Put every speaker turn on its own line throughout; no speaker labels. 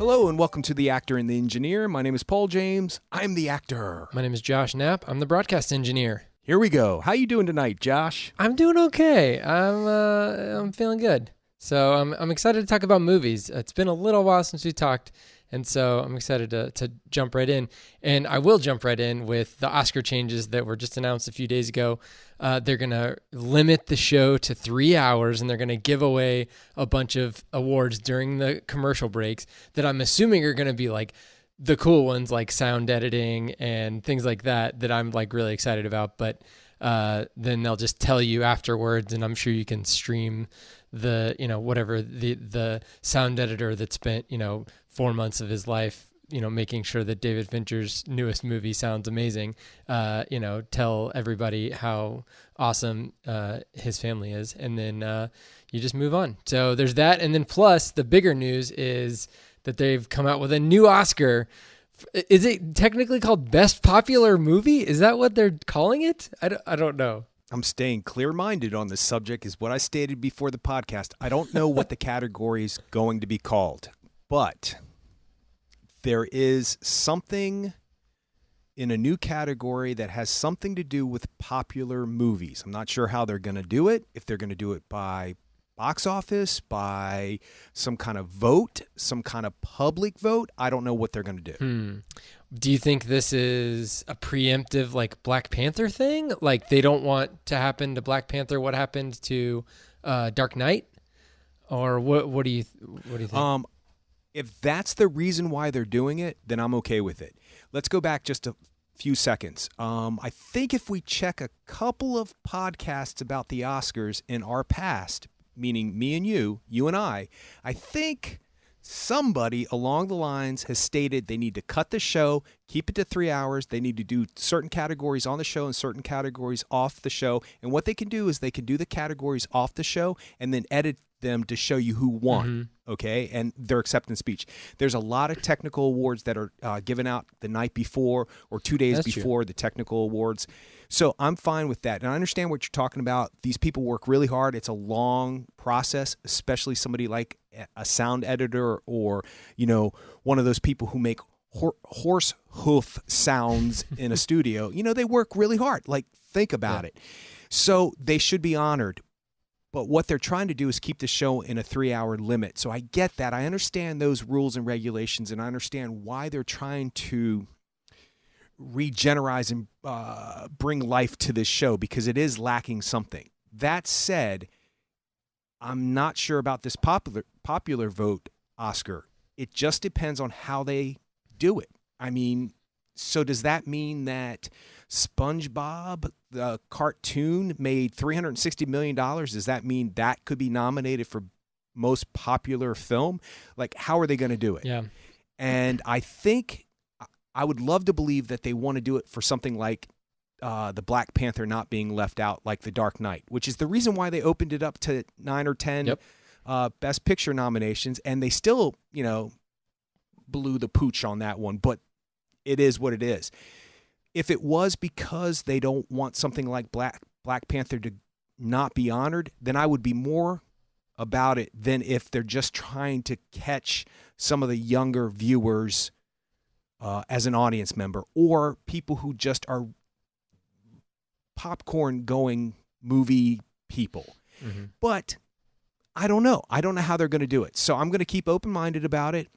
Hello and welcome to The Actor and the Engineer. My name is Paul James. I'm the actor.
My name is Josh Knapp. I'm the broadcast engineer.
Here we go. How you doing tonight, Josh?
I'm doing okay. I'm feeling good. So I'm excited to talk about movies. It's been a little while since we talked, and so I'm excited to jump right in. And I will jump right in with the Oscar changes that were just announced a few days ago. They're going to limit the show to 3 hours, and they're going to give away a bunch of awards during the commercial breaks that I'm assuming are going to be like the cool ones, like sound editing and things like that I'm like really excited about. But then they'll just tell you afterwards, and I'm sure you can stream the, whatever the sound editor that spent, 4 months of his life, making sure that David Fincher's newest movie sounds amazing, tell everybody how awesome his family is. And then you just move on. So there's that. And then plus the bigger news is that they've come out with a new Oscar. Is it technically called Best Popular Movie? Is that what they're calling it? I don't know.
I'm staying clear-minded on this subject, is what I stated before the podcast. I don't know what the category is going to be called, but there is something in a new category that has something to do with popular movies. I'm not sure how they're going to do it, if they're going to do it by box office, by some kind of vote, some kind of public vote. I don't know what they're going to do.
Do you think this is a preemptive like Black Panther thing? Like they don't want to happen to Black Panther what happened to Dark Knight? Or what do you think?
If that's the reason why they're doing it, then I'm okay with it. Let's go back just a few seconds. I think if we check a couple of podcasts about the Oscars in our past, meaning me and you and I think somebody along the lines has stated they need to cut the show, keep it to 3 hours. They need to do certain categories on the show and certain categories off the show. And what they can do is they can do the categories off the show and then edit them to show you who won, okay, and their acceptance speech. There's a lot of technical awards that are given out the night before or 2 days before the technical awards. So I'm fine with that. And I understand what you're talking about. These people work really hard. It's a long process, especially somebody like a sound editor or, one of those people who make horse hoof sounds in a studio. They work really hard. Like, think about it. So they should be honored. But what they're trying to do is keep the show in a 3-hour limit. So I get that. I understand those rules and regulations, and I understand why they're trying to regenerate and bring life to this show, because it is lacking something. That said, I'm not sure about this popular vote Oscar. It just depends on how they do it. I mean, so does that mean that SpongeBob, the cartoon, made $360 million? Does that mean that could be nominated for most popular film? Like, how are they going to do it?
Yeah.
And I think I would love to believe that they want to do it for something like the Black Panther not being left out, like The Dark Knight, which is the reason why they opened it up to 9 or 10 Best Picture nominations. And they still, blew the pooch on that one. But it is what it is. If it was because they don't want something like Black Panther to not be honored, then I would be more about it than if they're just trying to catch some of the younger viewers as an audience member, or people who just are popcorn-going movie people. But I don't know. I don't know how they're going to do it. So I'm going to keep open-minded about it.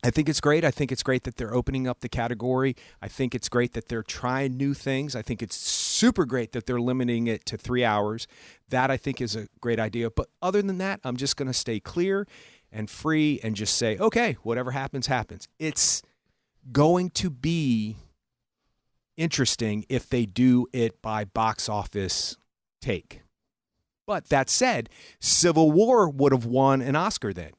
I think it's great. I think it's great that they're opening up the category. I think it's great that they're trying new things. I think it's super great that they're limiting it to 3 hours. That, I think, is a great idea. But other than that, I'm just going to stay clear and free and just say, okay, whatever happens, happens. It's going to be interesting if they do it by box office take. But that said, Civil War would have won an Oscar then,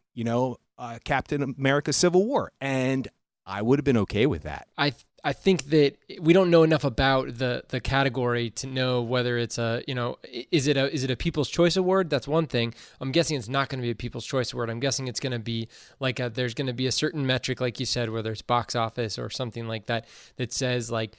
Captain America Civil War, and I would have been okay with that.
I think that we don't know enough about the category to know whether it's is it a People's Choice Award? That's one thing. I'm guessing it's not going to be a People's Choice Award. I'm guessing it's going to be like there's going to be a certain metric, like you said, whether it's box office or something like that, that says like,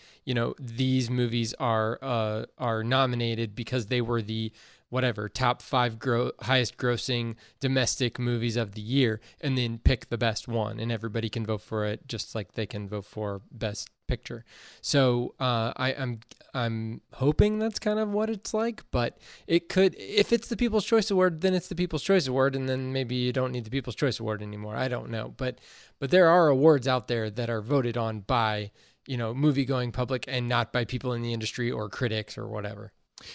these movies are nominated because they were the whatever top 5 highest grossing domestic movies of the year, and then pick the best one, and everybody can vote for it just like they can vote for best picture. So I'm hoping that's kind of what it's like, but it could, if it's the People's Choice Award, then it's the People's Choice Award, and then maybe you don't need the People's Choice Award anymore. I don't know, but there are awards out there that are voted on by, movie-going public and not by people in the industry or critics or whatever.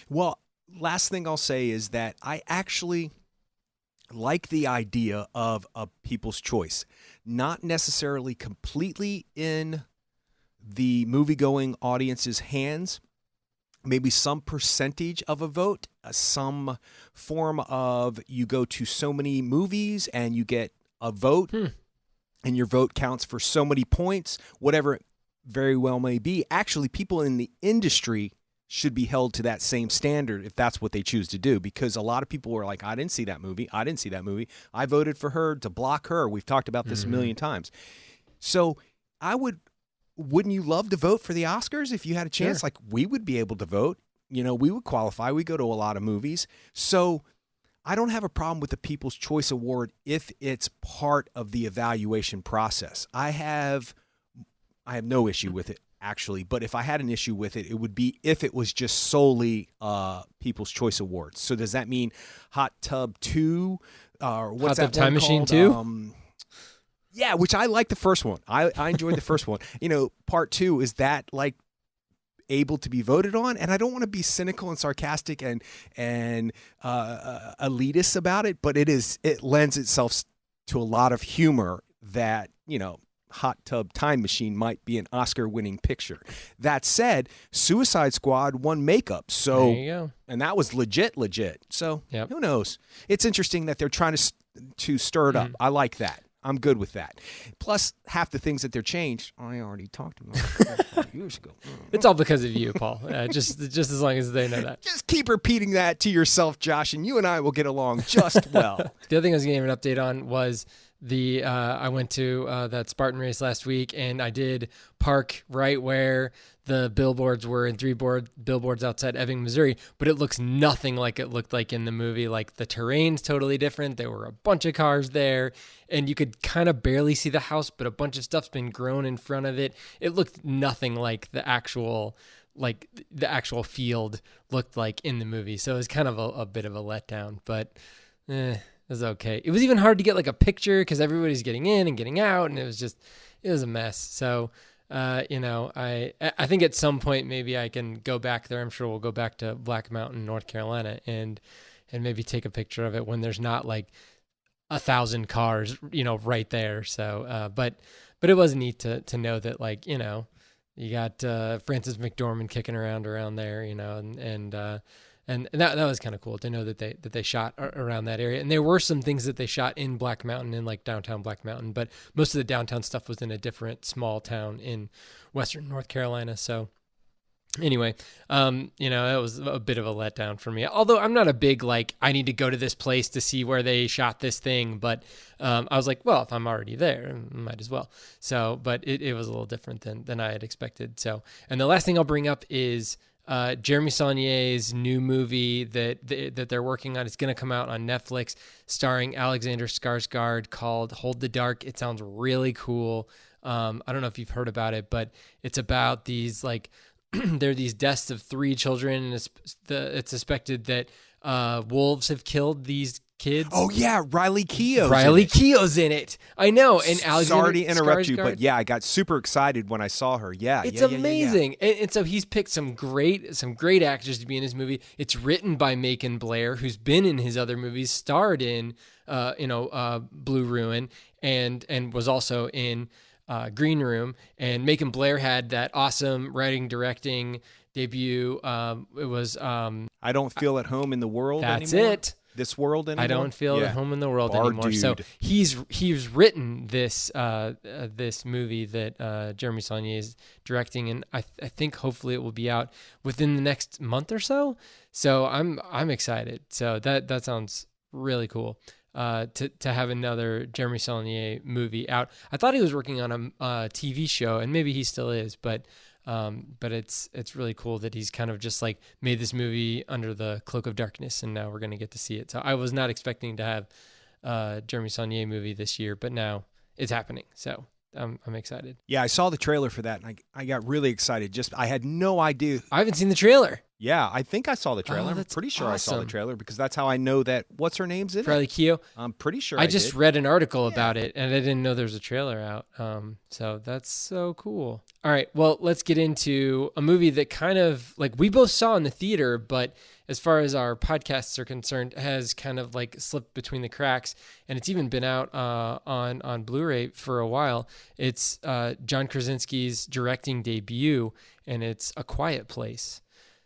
Well, last thing I'll say is that I actually like the idea of a People's Choice, not necessarily completely in the movie-going audience's hands, maybe some percentage of a vote, some form of you go to so many movies and you get a vote and your vote counts for so many points, whatever it very well may be. Actually, people in the industry should be held to that same standard if that's what they choose to do, because a lot of people were like, I didn't see that movie. I voted for her to block her. We've talked about this a million times. So wouldn't you love to vote for the Oscars if you had a chance?
Sure.
Like, we would be able to vote. We would qualify. We go to a lot of movies. So I don't have a problem with the People's Choice Award if it's part of the evaluation process. I have no issue with it, actually. But if I had an issue with it, it would be if it was just solely People's Choice Awards. So does that mean Hot Tub 2? What's
Hot Tub
that
Time
one
Machine
called?
2?
Yeah, which I like the first one. I enjoyed the first one. Part 2, is that like able to be voted on? And I don't want to be cynical and sarcastic and elitist about it, but it lends itself to a lot of humor that, Hot Tub Time Machine might be an Oscar-winning picture. That said, Suicide Squad won makeup, so
There you go.
and that was legit. So
Yep.
Who knows? It's interesting that they're trying to stir it up. I like that. I'm good with that. Plus, half the things that they're changed, I already talked about years ago.
It's all because of you, Paul. Just as long as they know that.
Just keep repeating that to yourself, Josh, and you and I will get along just well.
The other thing I was going to give an update on was I went to that Spartan race last week, and I did park right where the billboards were in billboards outside Ebbing, Missouri, but it looks nothing like it looked like in the movie. Like, the terrain's totally different. There were a bunch of cars there, and you could kind of barely see the house, but a bunch of stuff's been grown in front of it. It looked nothing like the actual field looked like in the movie. So it was kind of a bit of a letdown, but it was okay. It was even hard to get like a picture because everybody's getting in and getting out, and it was a mess. So I think at some point maybe I can go back there. I'm sure we'll go back to Black Mountain, North Carolina, and maybe take a picture of it when there's not like 1,000 cars, right there. So, but it was neat to know that, like, you got Frances McDormand kicking around there, and that was kind of cool to know that they shot around that area. And there were some things that they shot in Black Mountain, in like downtown Black Mountain, but most of the downtown stuff was in a different small town in Western North Carolina. So anyway, that was a bit of a letdown for me. Although I'm not a big, like, I need to go to this place to see where they shot this thing. But I was like, well, if I'm already there, I might as well. So, but it was a little different than I had expected. So, and the last thing I'll bring up is Jeremy Saulnier's new movie that they're working on. It's going to come out on Netflix, starring Alexander Skarsgård, called Hold the Dark. It sounds really cool. I don't know if you've heard about it, but it's about these, like, there are these deaths of 3 children, and it's suspected that wolves have killed these kids.
Oh yeah, Riley Keough's
in it. I know. And Alexander,
sorry to interrupt
Skarsgård,
you, but yeah, I got super excited when I saw her. Yeah,
it's
yeah,
amazing.
Yeah.
And so he's picked some great actors to be in his movie. It's written by Macon Blair, who's been in his other movies, starred in Blue Ruin, and was also in Green Room. And Macon Blair had that awesome writing directing debut. It was
I Don't Feel at Home in the World
that's
anymore.
it
This world anymore.
I don't feel at home in the world
Bar
anymore.
dude.
So he's written this this movie that Jeremy Saulnier is directing, and I think hopefully it will be out within the next month or so. So I'm excited. So that sounds really cool. To have another Jeremy Saulnier movie out. I thought he was working on a TV show, and maybe he still is, but But it's really cool that he's kind of just like made this movie under the cloak of darkness, and now we're going to get to see it. So I was not expecting to have Jeremy Saulnier movie this year, but now it's happening. So I'm excited.
Yeah, I saw the trailer for that, and I got really excited. I had no idea.
I haven't seen the trailer.
Yeah, I think I saw the trailer. I'm
that's
pretty sure I saw the
awesome.
trailer because that's how I know that. What's her name's in
Bradley
it?
Keough.
I'm pretty sure
I just
did.
read an article about it, and I didn't know there was a trailer out. So that's so cool. All right, well, let's get into a movie that kind of like we both saw in the theater, but as far as our podcasts are concerned, has kind of like slipped between the cracks, and it's even been out on Blu-ray for a while. It's John Krasinski's directing debut, and it's A Quiet Place.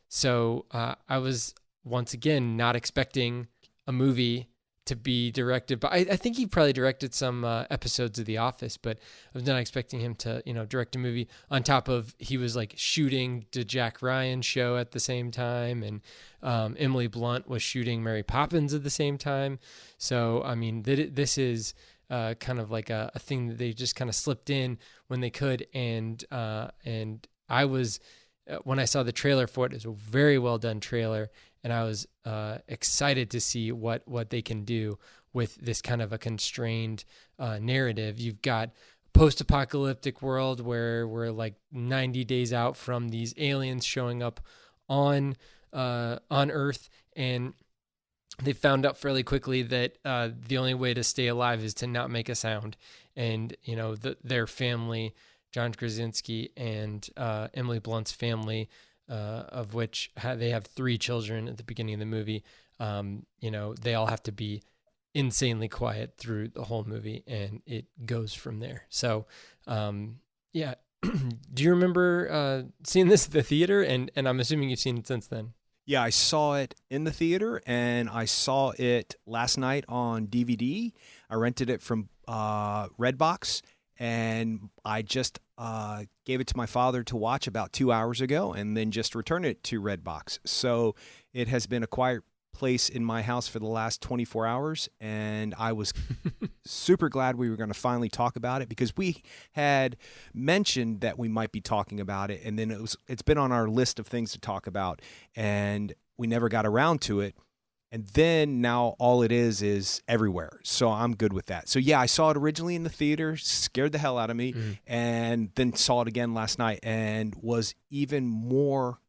So I was once again not expecting a movie to be directed, but I think he probably directed some episodes of The Office, but I was not expecting him to, direct a movie on top of he was like shooting the Jack Ryan show at the same time, and Emily Blunt was shooting Mary Poppins at the same time. So, I mean, this is kind of like a thing that they just kind of slipped in when they could, and I was. When I saw the trailer for it, it was a very well done trailer, and I was excited to see what they can do with this kind of a constrained narrative. You've got post-apocalyptic world where we're like 90 days out from these aliens showing up on Earth, and they found out fairly quickly that the only way to stay alive is to not make a sound, and their family. John Krasinski and Emily Blunt's family, of which they have 3 children at the beginning of the movie. They all have to be insanely quiet through the whole movie, and it goes from there. So, yeah. Do you remember seeing this at the theater? And I'm assuming you've seen it since then.
Yeah, I saw it in the theater, and I saw it last night on DVD. I rented it from Redbox. And I just gave it to my father to watch about 2 hours ago and then just returned it to Redbox. So it has been a quiet place in my house for the last 24 hours. And I was super glad we were going to finally talk about it because we had mentioned that we might be talking about it. And then it's been on our list of things to talk about. And we never got around to it. And then now all it is everywhere. So I'm good with that. So yeah, I saw it originally in the theater, scared the hell out of me, and then saw it again last night and was even more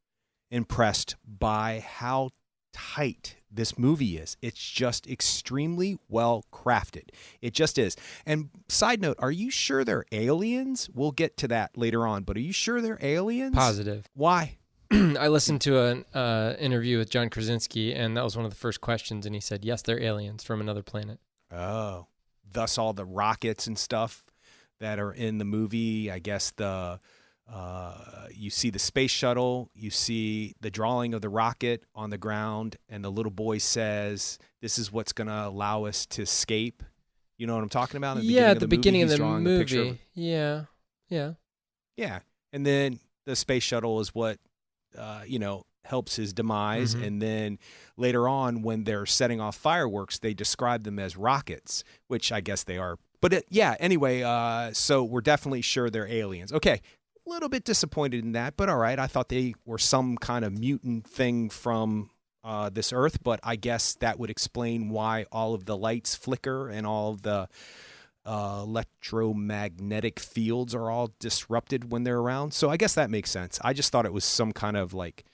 impressed by how tight this movie is. It's just extremely well crafted. It just is. And side note, are you sure they're aliens? We'll get to that later on, but are you sure they're aliens?
Positive.
Why?
I listened to an interview with John Krasinski, and that was one of the first questions, and he said, yes, they're aliens from another planet.
Oh, thus all the rockets and stuff that are in the movie. I guess you see the space shuttle, you see the drawing of the rocket on the ground, and the little boy says, this is what's going to allow us to escape. You know what I'm talking about?
At the beginning of the movie. Yeah.
Yeah. And then the space shuttle is what helps his demise. Mm-hmm. And then later on, when they're setting off fireworks, they describe them as rockets, which I guess they are. But anyway, so we're definitely sure they're aliens. Okay, a little bit disappointed in that, but all right. I thought they were some kind of mutant thing from this Earth, but I guess that would explain why all of the lights flicker and all of the electromagnetic fields are all disrupted when they're around. So I guess that makes sense. I just thought it was some kind of like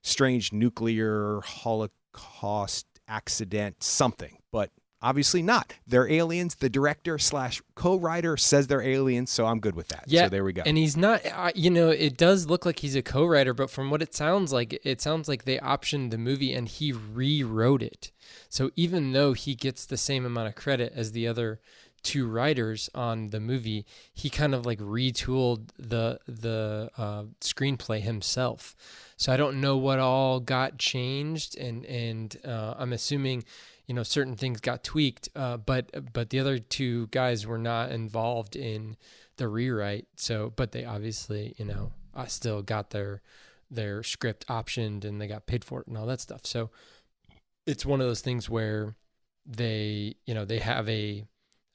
strange nuclear holocaust accident, something, but obviously not. They're aliens. The director / co-writer says they're aliens, so I'm good with that.
Yeah,
so there we go.
And he's not, it does look like he's a co-writer, but from what it sounds like they optioned the movie and he rewrote it. So even though he gets the same amount of credit as the other 2 writers on the movie, he kind of like retooled the screenplay himself. So I don't know what all got changed, and I'm assuming certain things got tweaked, but the other 2 guys were not involved in the rewrite. So, but they obviously still got their script optioned and they got paid for it and all that stuff. So it's one of those things where they have a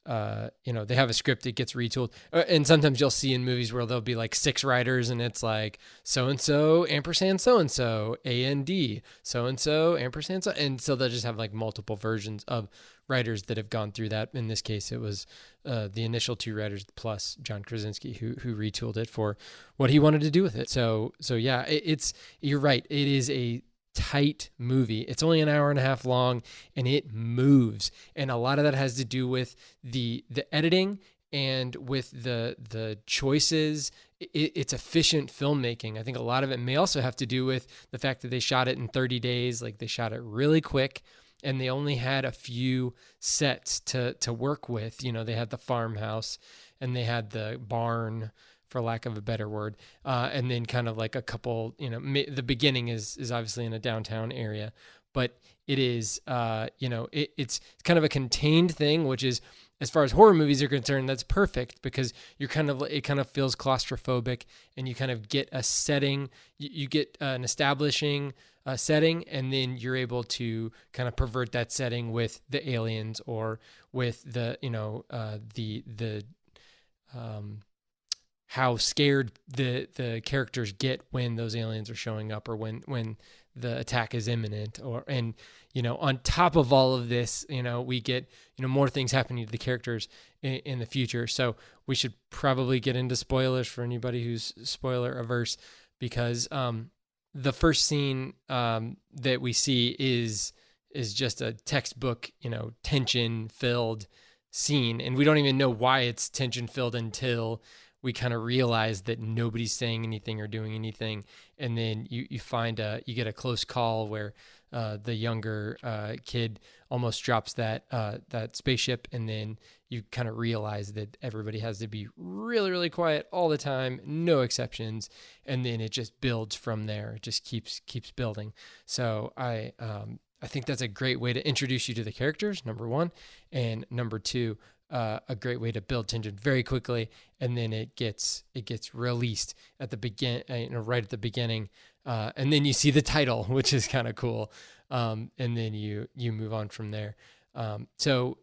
they have a script, it gets retooled. And sometimes you'll see in movies where there'll be like 6 writers and it's like so-and-so ampersand so-and-so A&D so-and-so ampersand so. And so they'll just have like multiple versions of writers that have gone through that. In this case, it was the initial 2 writers plus John Krasinski who retooled it for what he wanted to do with it. So yeah, you're right. It is a tight movie. It's only an hour and a half long and it moves. And a lot of that has to do with the editing and with the choices. It's efficient filmmaking. I think a lot of it may also have to do with the fact that they shot it in 30 days. Like they shot it really quick and they only had a few sets to work with. They had the farmhouse and they had the barn, for lack of a better word. And then kind of like a couple, the beginning is obviously in a downtown area, but it is, it's kind of a contained thing, which is, as far as horror movies are concerned, that's perfect because it kind of feels claustrophobic and you kind of get a setting, you get an establishing setting, and then you're able to kind of pervert that setting with the aliens or with the, how scared the characters get when those aliens are showing up or when the attack is imminent, and on top of all of this, we get, more things happening to the characters in the future. So we should probably get into spoilers for anybody who's spoiler averse, because the first scene that we see is just a textbook, tension filled scene. And we don't even know why it's tension filled until we kind of realize that nobody's saying anything or doing anything. And then you get a close call where the younger kid almost drops that spaceship. And then you kind of realize that everybody has to be really, really quiet all the time, no exceptions. And then it just builds from there. It just keeps building. So I think that's a great way to introduce you to the characters, number one. And number two, a great way to build tension very quickly, and then it gets released at the right at the beginning, and then you see the title, which is kind of cool, and then you move on from there. So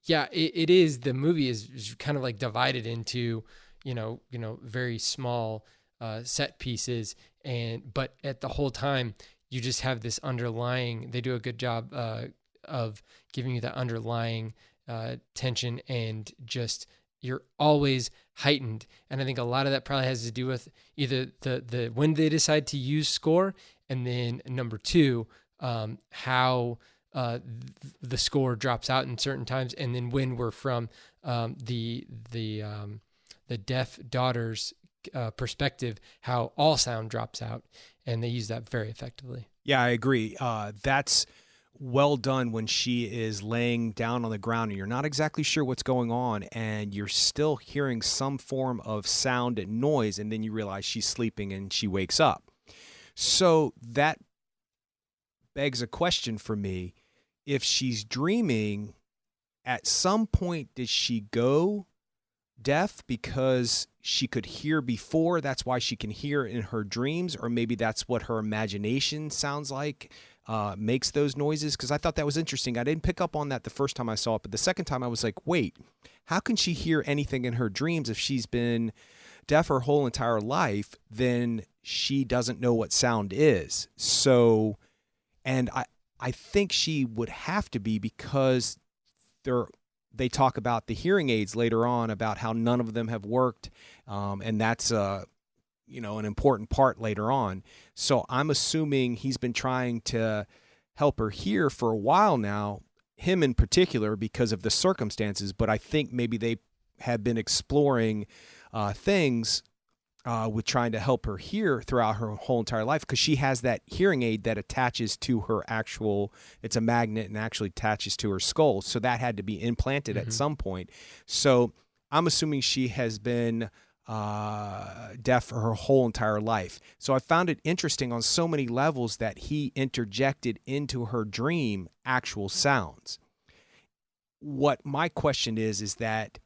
yeah, it is. The movie is kind of like divided into very small set pieces, but at the whole time you just have this underlying. They do a good job of giving you that underlying tension, and just you're always heightened. And I think a lot of that probably has to do with either the when they decide to use score, and then number two, how the score drops out in certain times, and then when we're from the deaf daughter's perspective, how all sound drops out, and they use that very effectively.
Yeah, I agree. That's well done when she is laying down on the ground and you're not exactly sure what's going on and you're still hearing some form of sound and noise, and then you realize she's sleeping and she wakes up. So that begs a question for me. If she's dreaming, at some point did she go deaf because she could hear before? That's why she can hear in her dreams, or maybe that's what her imagination sounds like. Makes those noises, because I thought that was interesting. I didn't pick up on that the first time I saw it, but the second time I was like, wait, how can she hear anything in her dreams if she's been deaf her whole entire life? Then she doesn't know what sound is. So, and I think she would have to be, because they talk about the hearing aids later on, about how none of them have worked, and that's an important part later on. So I'm assuming he's been trying to help her hear for a while now, him in particular, because of the circumstances. But I think maybe they have been exploring things with trying to help her hear throughout her whole entire life, because she has that hearing aid that attaches to her it's a magnet and actually attaches to her skull. So that had to be implanted at some point. So I'm assuming she has been deaf for her whole entire life. So I found it interesting on so many levels that he interjected into her dream actual sounds. What my question is that,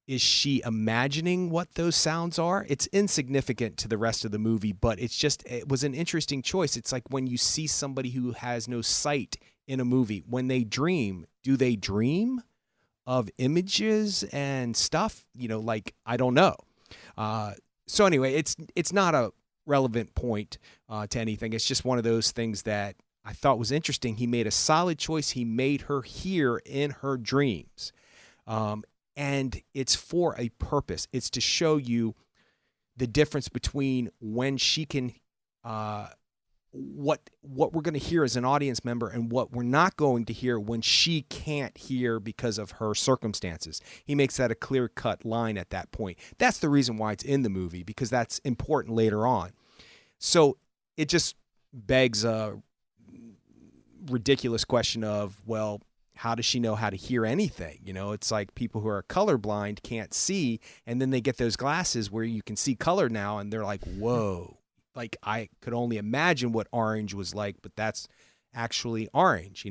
is she imagining what those sounds are? It's insignificant to the rest of the movie, but it was an interesting choice. It's like when you see somebody who has no sight in a movie, when they dream, do they dream? of images and stuff, like, I don't know. So anyway, it's not a relevant point to anything. It's just one of those things that I thought was interesting. He made a solid choice. He made her hear in her dreams. And it's for a purpose. It's to show you the difference between when she can, what we're going to hear as an audience member and what we're not going to hear when she can't hear because of her circumstances. He makes that a clear-cut line at that point. That's the reason why it's in the movie, because that's important later on. So it just begs a ridiculous question of, well, how does she know how to hear anything? It's like people who are colorblind can't see, and then they get those glasses where you can see color now, and they're like, whoa. Like, I could only imagine what orange was like, but that's actually orange.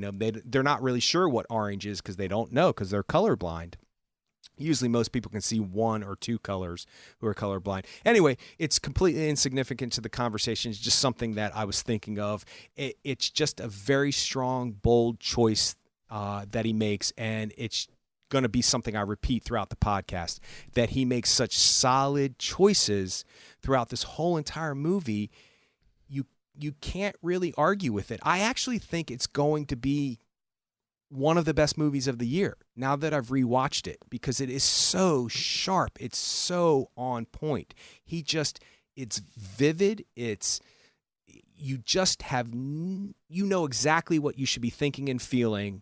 They're not really sure what orange is because they don't know, because they're colorblind. Usually most people can see one or two colors who are colorblind. Anyway, it's completely insignificant to the conversation. It's just something that I was thinking of. It's just a very strong, bold choice that he makes, and it's going to be something I repeat throughout the podcast, that he makes such solid choices throughout this whole entire movie. You can't really argue with it. I actually think it's going to be one of the best movies of the year now that I've rewatched it, because it is so sharp. It's so on point. It's vivid. You just have, exactly what you should be thinking and feeling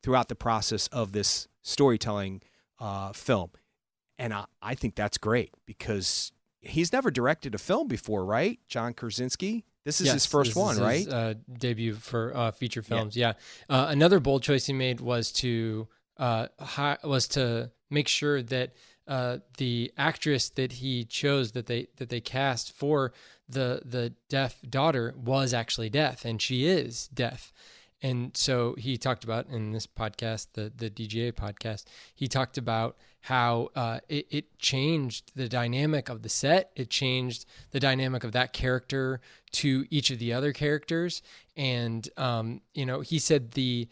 throughout the process of this storytelling film. And I think that's great, because he's never directed a film before, right? John Krasinski? This is his first one, right?
His debut for feature films. Yeah. Another bold choice he made was to make sure that the actress that he chose, that they cast for the deaf daughter, was actually deaf, and she is deaf. And so he talked about in this podcast, the DGA podcast, he talked about how it changed the dynamic of the set. It changed the dynamic of that character to each of the other characters. And, he said they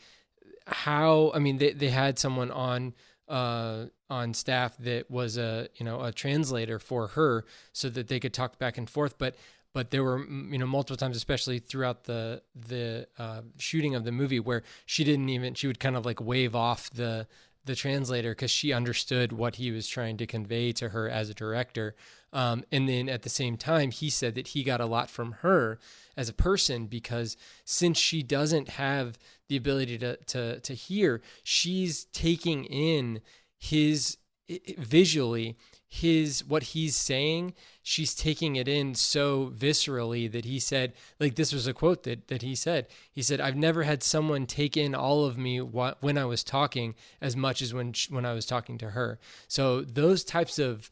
had someone on staff that was a translator for her so that they could talk back and forth. But there were, multiple times, especially throughout the shooting of the movie, where she would kind of like wave off the translator because she understood what he was trying to convey to her as a director. And then at the same time, he said that he got a lot from her as a person, because since she doesn't have the ability to hear, she's taking in what he's saying. She's taking it in so viscerally that he said, like, this was a quote that he said, I've never had someone take in all of me when I was talking as much as when I was talking to her. So those types of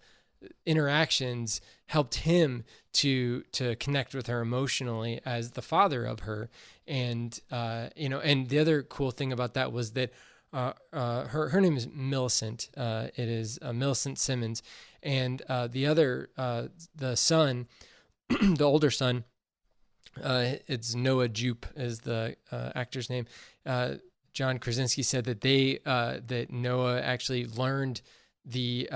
interactions helped him to connect with her emotionally as the father of her. And, and the other cool thing about that was that her name is Millicent. It is Millicent Simmons, and the son, the older son, it's Noah Jupe is the actor's name. John Krasinski said that that Noah actually learned the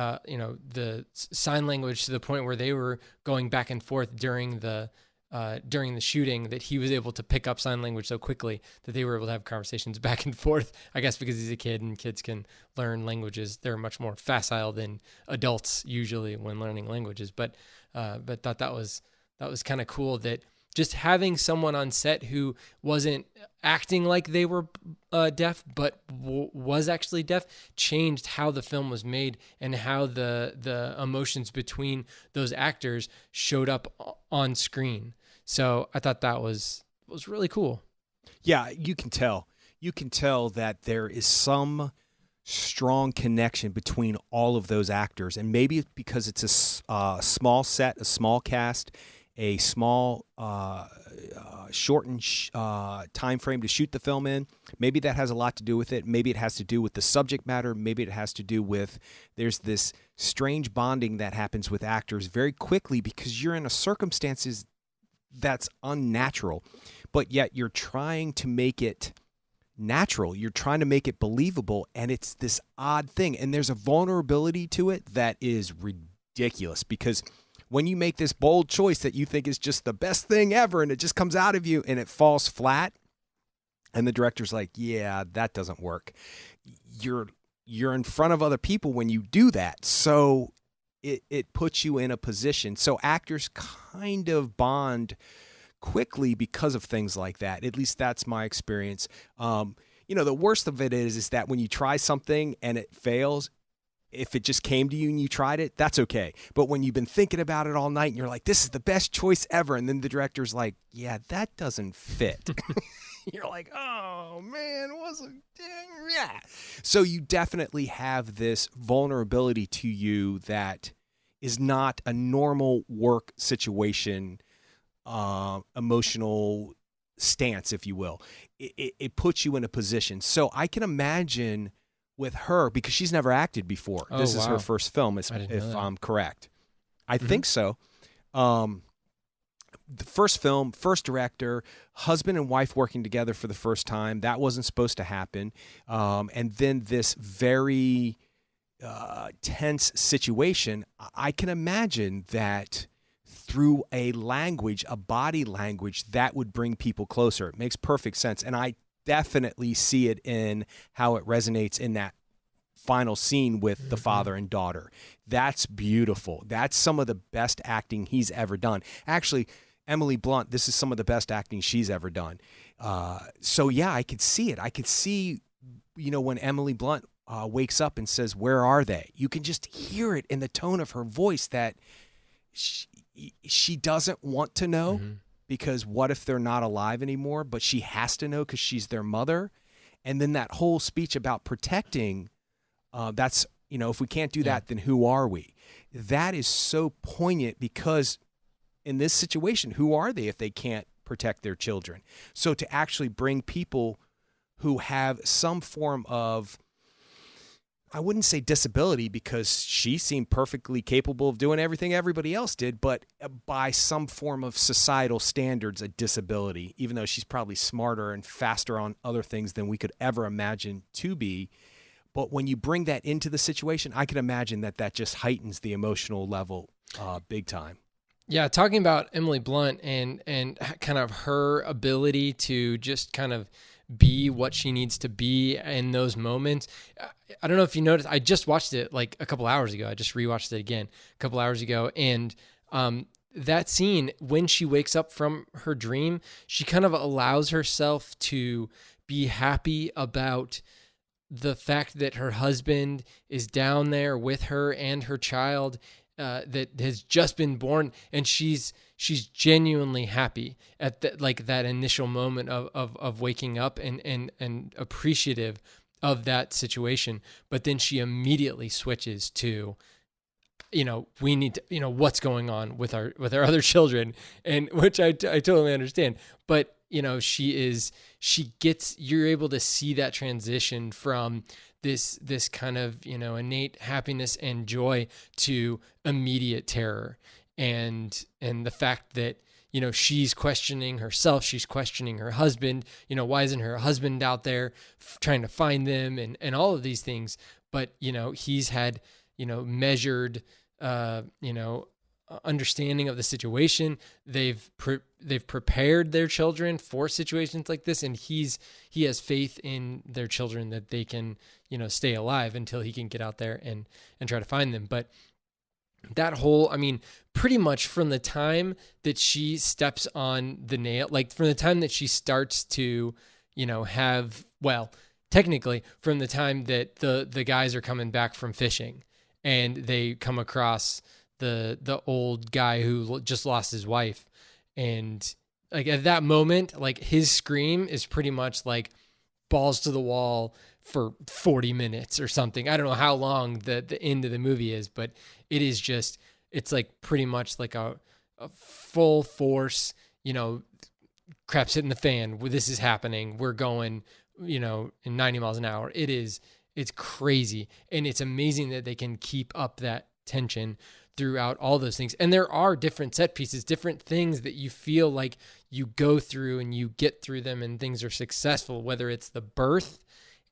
sign language to the point where they were going back and forth during the shooting, that he was able to pick up sign language so quickly that they were able to have conversations back and forth, I guess because he's a kid and kids can learn languages. They're much more facile than adults usually when learning languages. But thought that was kind of cool, that just having someone on set who wasn't acting like they were deaf, but was actually deaf, changed how the film was made and how the emotions between those actors showed up on screen. So I thought that was really cool.
Yeah, you can tell. You can tell that there is some strong connection between all of those actors, and maybe it's because it's a small set, a small cast, a small shortened time frame to shoot the film in. Maybe that has a lot to do with it. Maybe it has to do with the subject matter. Maybe it has to do with there's this strange bonding that happens with actors very quickly because you're in a circumstances that's unnatural, but yet you're trying to make it natural. You're trying to make it believable, and it's this odd thing. And there's a vulnerability to it that is ridiculous, because when you make this bold choice that you think is just the best thing ever and it just comes out of you and it falls flat, and the director's like, yeah, that doesn't work. You're in front of other people when you do that. So it puts you in a position. So actors kind of bond quickly because of things like that. At least that's my experience. The worst of it is that when you try something and it fails, if it just came to you and you tried it, that's okay. But when you've been thinking about it all night and you're like, this is the best choice ever, and then the director's like, yeah, that doesn't fit. You're like, oh man, yeah. So you definitely have this vulnerability to you that is not a normal work situation, emotional stance, if you will. It puts you in a position. So I can imagine with her, because she's never acted before. This is her first film, if I'm correct. I think so. The first film, first director, husband and wife working together for the first time. That wasn't supposed to happen. And then this very tense situation. I can imagine that through a language, a body language, that would bring people closer. It makes perfect sense. And I definitely see it in how it resonates in that final scene with the father and daughter. That's beautiful. That's some of the best acting he's ever done. Actually, Emily Blunt, this is some of the best acting she's ever done. So yeah, I could see it. I could see, when Emily Blunt wakes up and says, "Where are they?" You can just hear it in the tone of her voice that she doesn't want to know, because what if they're not alive anymore? But she has to know because she's their mother. And then that whole speech about protecting, that's, if we can't do that, then who are we? That is so poignant, because in this situation, who are they if they can't protect their children? So to actually bring people who have some form of, I wouldn't say disability, because she seemed perfectly capable of doing everything everybody else did, but by some form of societal standards, a disability, even though she's probably smarter and faster on other things than we could ever imagine to be. But when you bring that into the situation, I can imagine that just heightens the emotional level big time.
Yeah, talking about Emily Blunt and kind of her ability to just kind of be what she needs to be in those moments. I don't know if you noticed, I just watched it like a couple hours ago. I just rewatched it again a couple hours ago. And that scene, when she wakes up from her dream, she kind of allows herself to be happy about the fact that her husband is down there with her and her child that has just been born, and she's genuinely happy at that initial moment of waking up and appreciative of that situation. But then she immediately switches to, we need to, what's going on with our other children, and which I totally understand. But you're able to see that transition from this kind of, innate happiness and joy to immediate terror. And the fact that, she's questioning herself, she's questioning her husband, why isn't her husband out there trying to find them, and all of these things. But, he's had, measured, understanding of the situation. They've prepared their children for situations like this, and he has faith in their children that they can, stay alive until he can get out there and try to find them. But that whole, pretty much from the time that she steps on the nail, like from the time that she starts to, technically from the time that the guys are coming back from fishing and they come across the old guy who just lost his wife. And like at that moment, like his scream is pretty much like balls to the wall for 40 minutes or something. I don't know how long the end of the movie is, but it is just, it's like pretty much like a full force, crap's hitting the fan. This is happening. We're going, in 90 miles an hour. It's crazy. And it's amazing that they can keep up that tension throughout all those things. And there are different set pieces, different things that you feel like you go through and you get through them and things are successful, whether it's the birth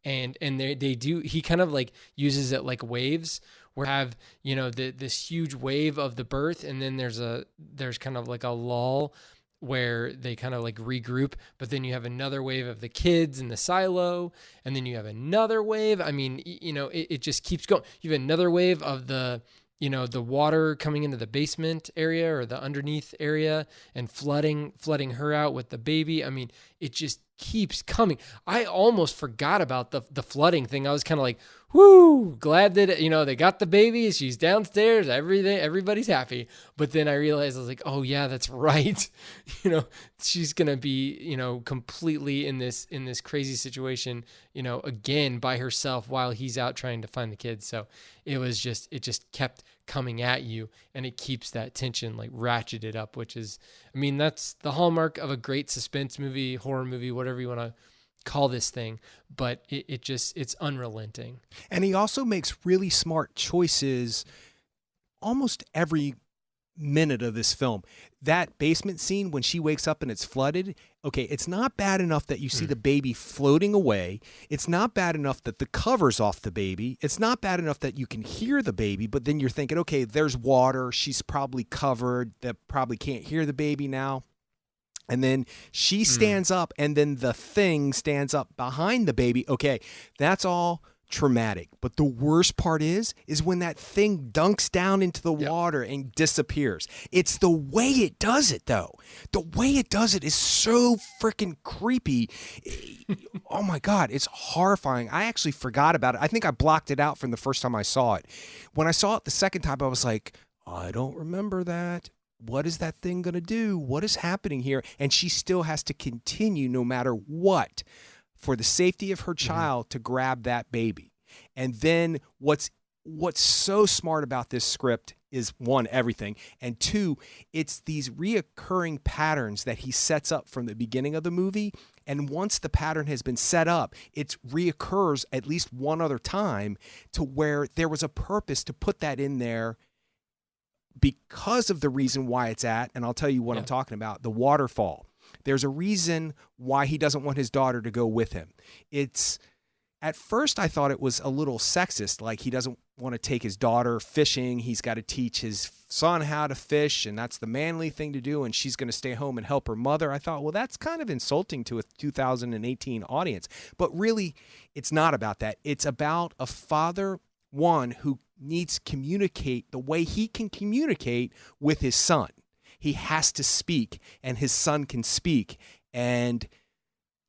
and they do, he kind of like uses it like waves where you have, you know, this huge wave of the birth, and then there's kind of like a lull where they kind of like regroup, but then you have another wave of the kids in the silo, and then you have another wave. I mean, you know, it just keeps going. You have another wave of the, you know, the water coming into the basement area or the underneath area and flooding her out with the baby. I mean, it just keeps coming. I almost forgot about the flooding thing. I was kind of like, whoo, glad that, you know, they got the baby. She's downstairs. Everybody's happy. But then I realized, I was like, oh yeah, that's right. You know, she's going to be, you know, completely in this crazy situation, you know, again by herself while he's out trying to find the kids. So it just kept coming at you, and it keeps that tension like ratcheted up, which is, I mean, that's the hallmark of a great suspense movie, horror movie, whatever you want to call this thing, but it's unrelenting.
And he also makes really smart choices almost every minute of this film. That basement scene when she wakes up and it's flooded, okay, it's not bad enough that you see the baby floating away. It's not bad enough that the cover's off the baby. It's not bad enough that you can hear the baby, but then you're thinking, okay, there's water. She's probably covered. That probably can't hear the baby now. And then she stands up, and then the thing stands up behind the baby. Okay, that's all traumatic. But the worst part is when that thing dunks down into the water and disappears. It's the way it does it, though. The way it does it is so freaking creepy. Oh my God, it's horrifying. I actually forgot about it. I think I blocked it out from the first time I saw it. When I saw it the second time, I was like, I don't remember that. What is that thing going to do? What is happening here? And she still has to continue no matter what for the safety of her child to grab that baby. And then what's so smart about this script is, one, everything, and two, it's these reoccurring patterns that he sets up from the beginning of the movie. And once the pattern has been set up, it reoccurs at least one other time to where there was a purpose to put that in there because of the reason why it's at, and I'll tell you what I'm talking about, the waterfall. There's a reason why he doesn't want his daughter to go with him. It's, at first I thought it was a little sexist, like he doesn't want to take his daughter fishing. He's got to teach his son how to fish, and that's the manly thing to do, and she's going to stay home and help her mother. I thought, well, that's kind of insulting to a 2018 audience. But really, it's not about that. It's about a father, one, who needs to communicate the way he can communicate with his son. He has to speak, and his son can speak, and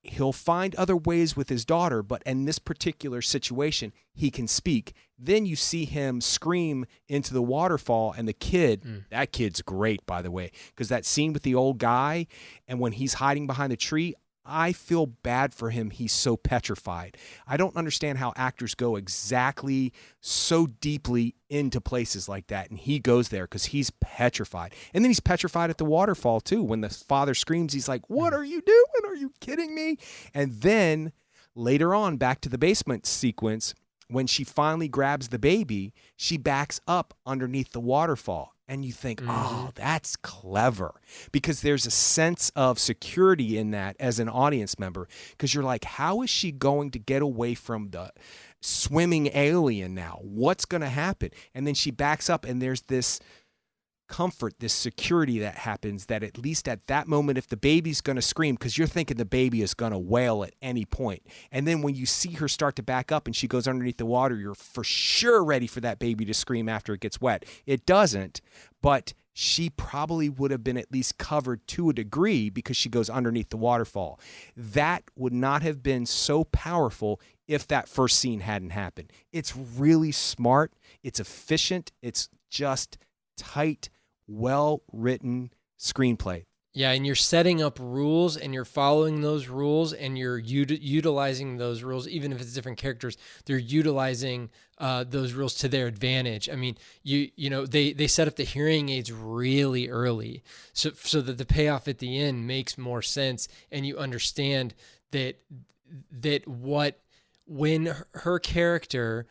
he'll find other ways with his daughter, but in this particular situation, he can speak. Then you see him scream into the waterfall, and the kid, that kid's great, by the way, because that scene with the old guy, and when he's hiding behind the tree, I feel bad for him. He's so petrified. I don't understand how actors go exactly so deeply into places like that. And he goes there because he's petrified. And then he's petrified at the waterfall too. When the father screams, he's like, what are you doing? Are you kidding me? And then later on, back to the basement sequence, when she finally grabs the baby, she backs up underneath the waterfall. And you think, oh, that's clever, because there's a sense of security in that as an audience member, because you're like, how is she going to get away from the swimming alien now? What's going to happen? And then she backs up, and there's this comfort, this security that happens, that at least at that moment, if the baby's going to scream, because you're thinking the baby is going to wail at any point. And then when you see her start to back up and she goes underneath the water, you're for sure ready for that baby to scream after it gets wet. It doesn't, but she probably would have been at least covered to a degree because she goes underneath the waterfall. That would not have been so powerful if that first scene hadn't happened. It's really smart. It's efficient. It's just tight, well-written screenplay.
Yeah, and you're setting up rules, and you're following those rules, and you're utilizing those rules, even if it's different characters. They're utilizing those rules to their advantage. I mean, you know, they set up the hearing aids really early, so that the payoff at the end makes more sense, and you understand that when her character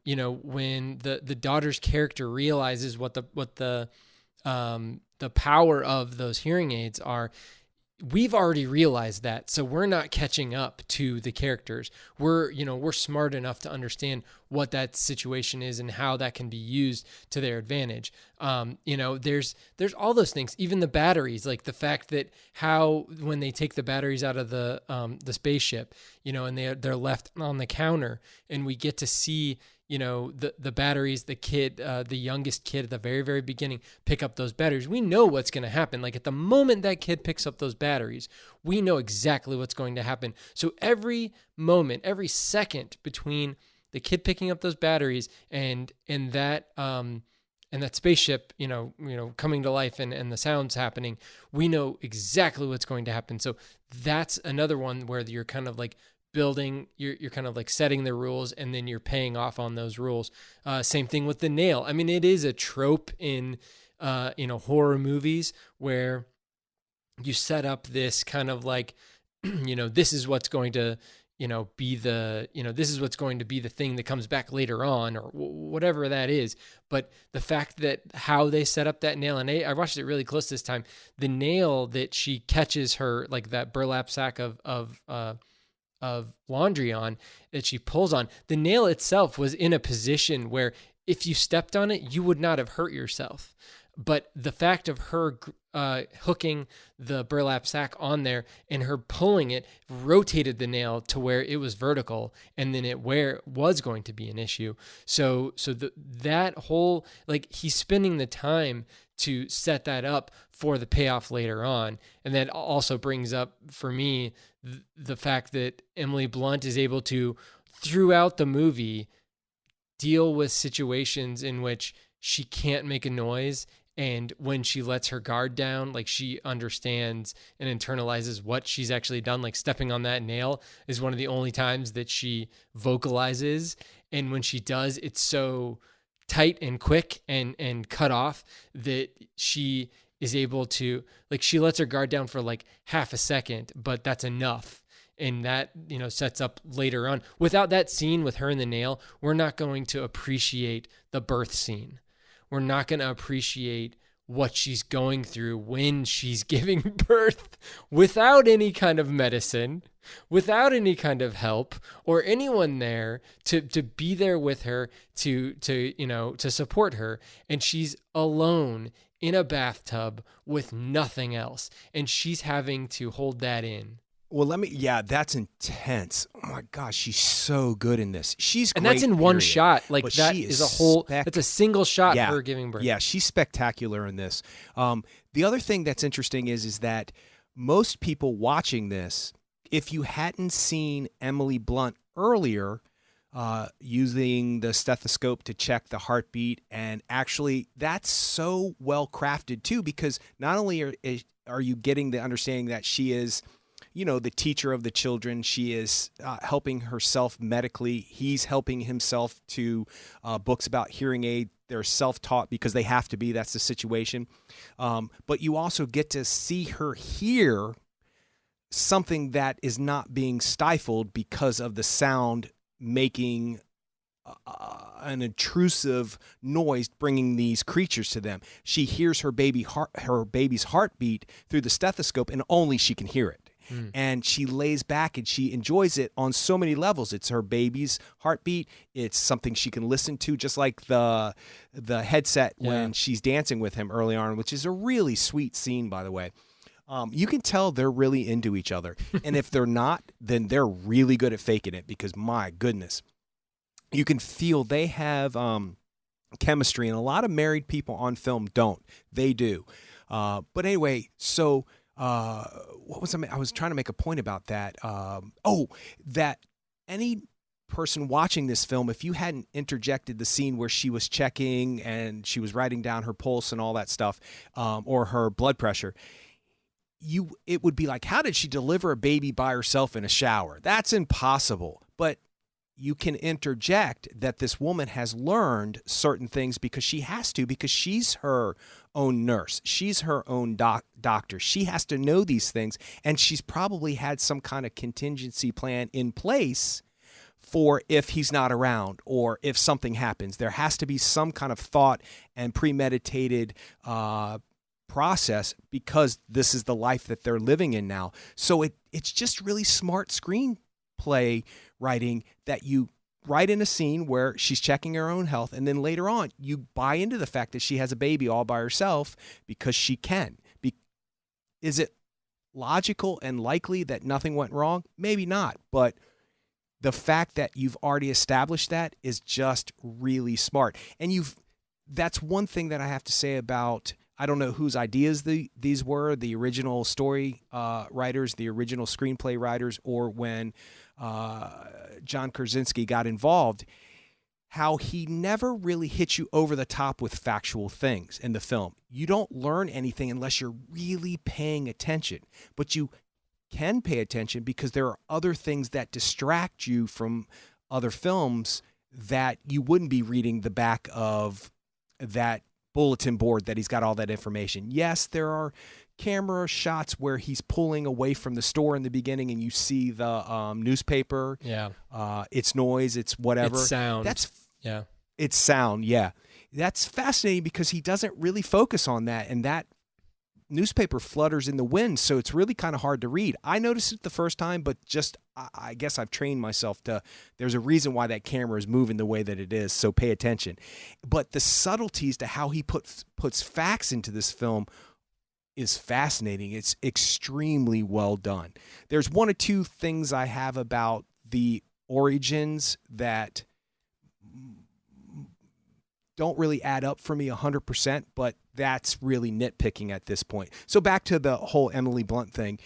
when the daughter's character realizes what the power of those hearing aids are, we've already realized that. So we're not catching up to the characters. We're smart enough to understand what that situation is and how that can be used to their advantage. There's all those things, even the batteries, like the fact that how, when they take the batteries out of the spaceship, and they're left on the counter, and we get to see, the batteries, the youngest kid at the very, very beginning pick up those batteries. We know what's going to happen. Like at the moment that kid picks up those batteries, we know exactly what's going to happen. So every moment, every second between the kid picking up those batteries and that spaceship, coming to life and the sounds happening, we know exactly what's going to happen. So that's another one where you're kind of like building, you're kind of like setting the rules, and then you're paying off on those rules. Same thing with the nail. I mean, it is a trope in horror movies where you set up this kind of like, this is what's going to be this is what's going to be the thing that comes back later on, or whatever that is. But the fact that how they set up that nail, and I watched it really close this time, the nail that she catches her, like that burlap sack of laundry on, that she pulls on, the nail itself was in a position where if you stepped on it, you would not have hurt yourself. But the fact of her hooking the burlap sack on there and her pulling it rotated the nail to where it was vertical, and then where it was going to be an issue. So that whole, like, he's spending the time to set that up for the payoff later on. And that also brings up for me the fact that Emily Blunt is able to, throughout the movie, deal with situations in which she can't make a noise. And when she lets her guard down, like, she understands and internalizes what she's actually done. Like stepping on that nail is one of the only times that she vocalizes. And when she does, it's so tight and quick and cut off that she is able to, like, she lets her guard down for like half a second, but that's enough. And that, sets up later on. Without that scene with her and the nail, we're not going to appreciate the birth scene. We're not going to appreciate what she's going through when she's giving birth without any kind of medicine, without any kind of help or anyone there to be there with her, to support her. And she's alone in a bathtub with nothing else. And she's having to hold that in.
Well, that's intense. Oh my gosh, she's so good in this. She's great,
and that's in one shot. Like,
but
that is a whole, that's a single shot of her giving birth.
Yeah, she's spectacular in this. The other thing that's interesting is that most people watching this, if you hadn't seen Emily Blunt earlier, using the stethoscope to check the heartbeat, and actually that's so well crafted too, because not only are you getting the understanding that she is, the teacher of the children. She is helping herself medically. He's helping himself to books about hearing aid. They're self-taught because they have to be. That's the situation. But you also get to see her hear something that is not being stifled because of the sound making an intrusive noise, bringing these creatures to them. She hears her baby's heartbeat through the stethoscope, and only she can hear it. And she lays back and she enjoys it on so many levels. It's her baby's heartbeat. It's something she can listen to, just like the headset when she's dancing with him early on, which is a really sweet scene, by the way. You can tell they're really into each other. And if they're not, then they're really good at faking it, because my goodness, you can feel they have chemistry, and a lot of married people on film don't. They do. But anyway, so what was I was trying to make a point about that. That any person watching this film, if you hadn't interjected the scene where she was checking and she was writing down her pulse and all that stuff, or her blood pressure, it would be like, how did she deliver a baby by herself in a shower? That's impossible. But you can interject that this woman has learned certain things because she has to, because she's her own nurse. She's her own doctor. She has to know these things, and she's probably had some kind of contingency plan in place for if he's not around or if something happens. There has to be some kind of thought and premeditated process because this is the life that they're living in now. So it's just really smart screenplay writing that you write in a scene where she's checking her own health, and then later on you buy into the fact that she has a baby all by herself because she can. Is it logical and likely that nothing went wrong? Maybe not, but the fact that you've already established that is just really smart. And that's one thing that I have to say about, I don't know whose ideas these were, the original story writers, the original screenplay writers, or when John Krasinski got involved, how he never really hits you over the top with factual things in the film. You don't learn anything unless you're really paying attention, but you can pay attention because there are other things that distract you from other films that you wouldn't be reading the back of that bulletin board that he's got all that information. Yes, there are camera shots where he's pulling away from the store in the beginning and you see the newspaper.
Yeah.
It's noise, it's whatever.
It's sound.
Yeah. It's sound, yeah. That's fascinating because he doesn't really focus on that, and that newspaper flutters in the wind, so it's really kind of hard to read. I noticed it the first time, but I guess I've trained myself there's a reason why that camera is moving the way that it is, so pay attention. But the subtleties to how he puts facts into this film is fascinating. It's extremely well done. There's one or two things I have about the origins that don't really add up for me 100%, but that's really nitpicking at this point. So back to the whole Emily Blunt thing,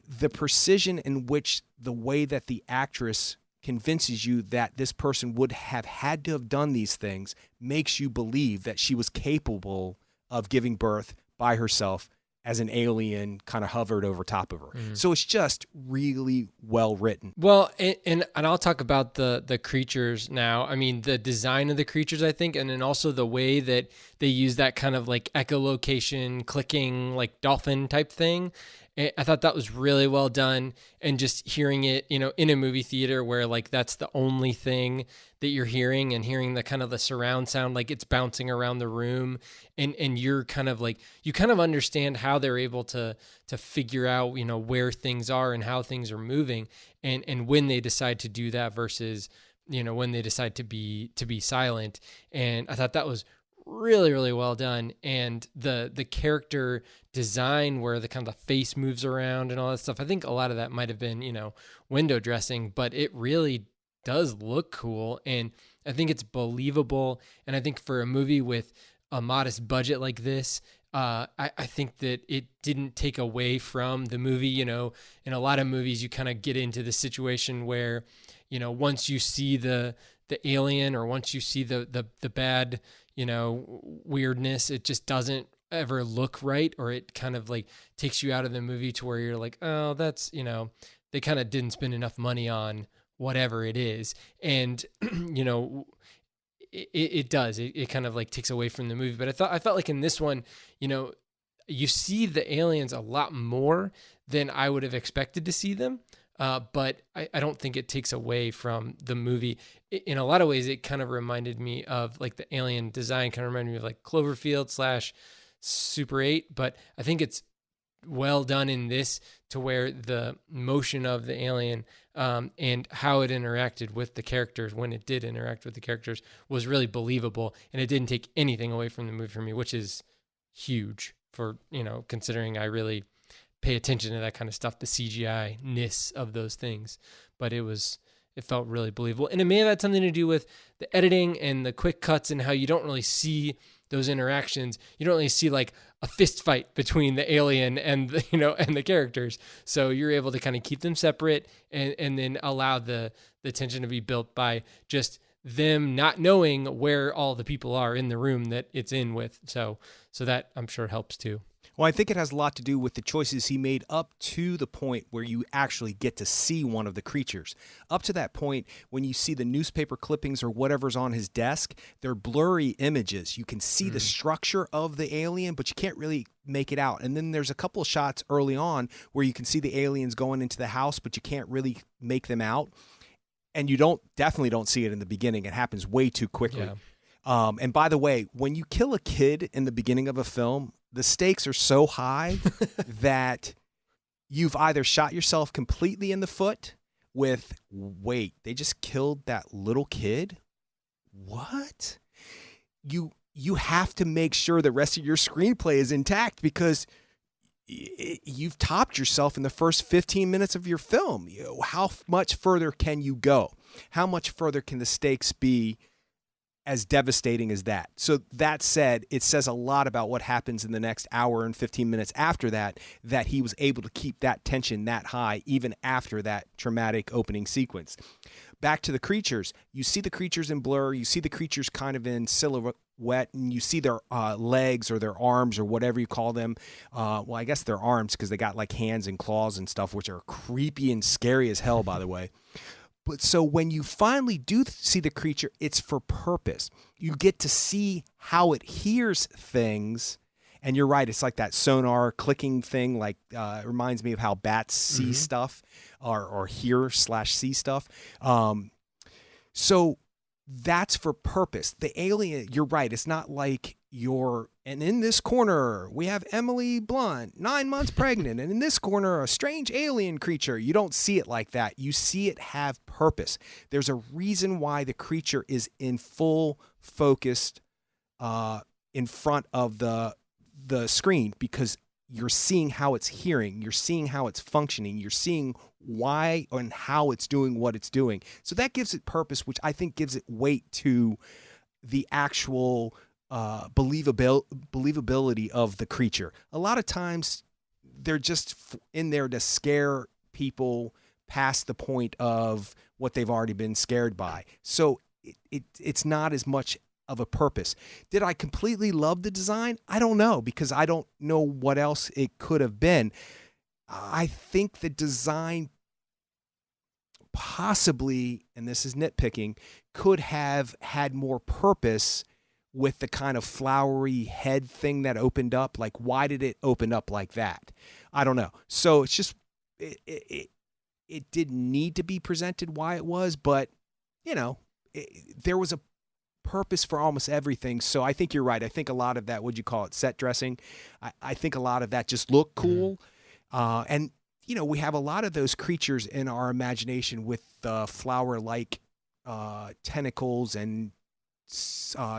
the precision in which the way that the actress convinces you that this person would have had to have done these things makes you believe that she was capable of giving birth by herself as an alien kind of hovered over top of her. Mm-hmm. So it's just really well written.
Well, and I'll talk about the creatures now. I mean, the design of the creatures, I think, and then also the way that they use that kind of like echolocation, clicking, like dolphin type thing. I thought that was really well done. And just hearing it, in a movie theater where like that's the only thing that you're hearing, and hearing the kind of the surround sound, like it's bouncing around the room, and you're kind of like, you kind of understand how they're able to figure out, where things are and how things are moving, and when they decide to do that versus, when they decide to be silent. And I thought that was really, really well done. And the character design where the kind of the face moves around and all that stuff, I think a lot of that might have been, window dressing, but it really does look cool. And I think it's believable. And I think for a movie with a modest budget like this, I think that it didn't take away from the movie. In a lot of movies, you kind of get into the situation where, once you see the alien, or once you see the bad, weirdness, it just doesn't ever look right, or it kind of like takes you out of the movie to where you're like, oh, that's, they kind of didn't spend enough money on whatever it is. And, it does, it kind of like takes away from the movie. But I felt like in this one, you see the aliens a lot more than I would have expected to see them. But I don't think it takes away from the movie. In a lot of ways, it kind of reminded me of like the alien design, kind of reminded me of like Cloverfield / Super 8. But I think it's well done in this, to where the motion of the alien and how it interacted with the characters, when it did interact with the characters, was really believable. And it didn't take anything away from the movie for me, which is huge for, considering I really pay attention to that kind of stuff, the CGI-ness of those things. But it felt really believable. And it may have had something to do with the editing and the quick cuts, and how you don't really see those interactions. You don't really see like a fist fight between the alien and the, and the characters. So you're able to kind of keep them separate, and then allow the tension to be built by just them not knowing where all the people are in the room that it's in with. So that, I'm sure, helps too.
Well, I think it has a lot to do with the choices he made up to the point where you actually get to see one of the creatures. Up to that point, when you see the newspaper clippings or whatever's on his desk, they're blurry images. You can see the structure of the alien, but you can't really make it out. And then there's a couple of shots early on where you can see the aliens going into the house, but you can't really make them out. and you definitely don't see it in the beginning. It happens way too quickly.
Yeah.
And by the way, when you kill a kid in the beginning of a film, the stakes are so high that you've either shot yourself completely in the foot with, wait, they just killed that little kid? What? You have to make sure the rest of your screenplay is intact, because you've topped yourself in the first 15 minutes of your film. How much further can you go? How much further can the stakes be as devastating as that? So that said, it says a lot about what happens in the next hour and 15 minutes after that he was able to keep that tension that high even after that traumatic opening sequence. Back to the creatures. You see the creatures in blur. You see the creatures kind of in silhouette, and you see their legs or their arms or whatever you call them. Well, I guess they're arms because they got like hands and claws and stuff, which are creepy and scary as hell, by the way. But so when you finally do see the creature, it's for purpose. You get to see how it hears things. And you're right, it's like that sonar clicking thing. Like it reminds me of how bats see stuff or hear/see stuff. So that's for purpose. The alien, you're right, it's not like and in this corner, we have Emily Blunt, 9 months pregnant. And in this corner, a strange alien creature. You don't see it like that. You see it have purpose. There's a reason why the creature is in full focused in front of the screen, because you're seeing how it's hearing. You're seeing how it's functioning. You're seeing why and how it's doing what it's doing. So that gives it purpose, which I think gives it weight to the actual believability of the creature. A lot of times they're just in there to scare people past the point of what they've already been scared by. So it's not as much of a purpose. Did I completely love the design? I don't know, because I don't know what else it could have been. I think the design possibly, and this is nitpicking, could have had more purpose with the kind of flowery head thing that opened up. Like, why did it open up like that? I don't know. So it's just, it didn't need to be presented why it was, but, there was a purpose for almost everything. So I think you're right. I think a lot of that, would you call it set dressing? I think a lot of that just looked cool. And, we have a lot of those creatures in our imagination with flower-like tentacles and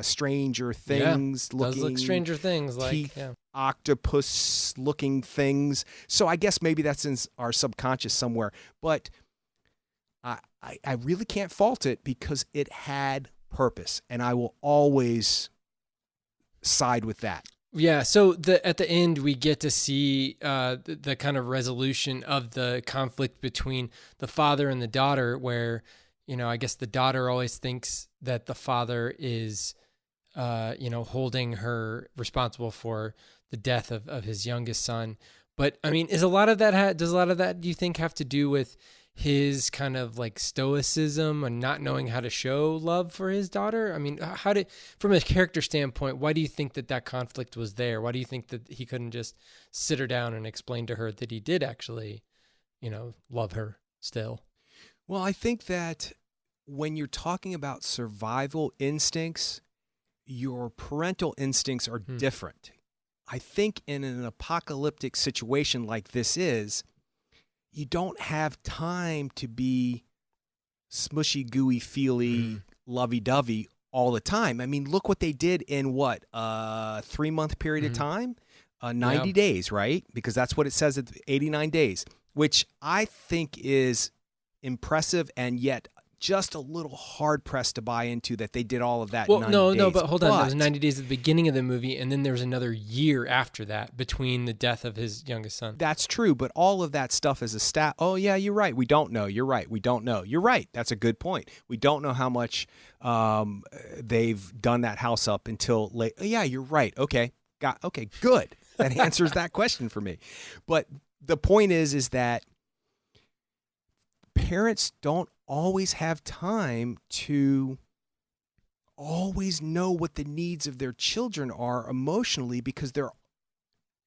Stranger Things looking,
does look Stranger Things like
teeth, octopus looking things. So I guess maybe that's in our subconscious somewhere, but I really can't fault it because it had purpose, and I will always side with that.
Yeah, so at the end we get to see the kind of resolution of the conflict between the father and the daughter, where I guess the daughter always thinks that the father is, holding her responsible for the death of his youngest son. But I mean, does a lot of that, do you think, have to do with his kind of like stoicism and not knowing how to show love for his daughter? I mean, from a character standpoint, why do you think that conflict was there? Why do you think that he couldn't just sit her down and explain to her that he did actually, love her still?
Well, I think that when you're talking about survival instincts, your parental instincts are different. I think in an apocalyptic situation like this you don't have time to be smushy, gooey, feely, lovey-dovey all the time. I mean, look what they did in a 3-month period of time? 90 days, right? Because that's what it says at 89 days, which I think is impressive, and yet just a little hard pressed to buy into that they did all of that.
Well,
in 90 days.
No, but hold on. There was 90 days at the beginning of the movie, and then there was another year after that between the death of his youngest son.
That's true, but all of that stuff is a stat. Oh yeah, you're right. We don't know. You're right. We don't know. You're right. That's a good point. We don't know how much they've done that house up until late. Oh, yeah, you're right. Okay, good. That answers that question for me. But the point is that parents don't always have time to always know what the needs of their children are emotionally, because they're,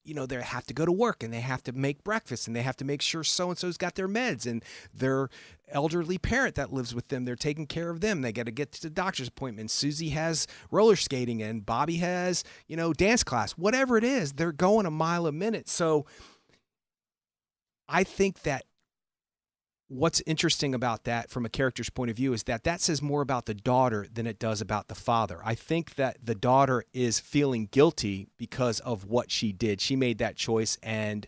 they have to go to work and they have to make breakfast and they have to make sure so-and-so's got their meds, and their elderly parent that lives with them, they're taking care of them. They got to get to the doctor's appointment. Susie has roller skating and Bobby has, dance class, whatever it is, they're going a mile a minute. So I think that what's interesting about that from a character's point of view is that says more about the daughter than it does about the father. I think that the daughter is feeling guilty because of what she did. She made that choice, and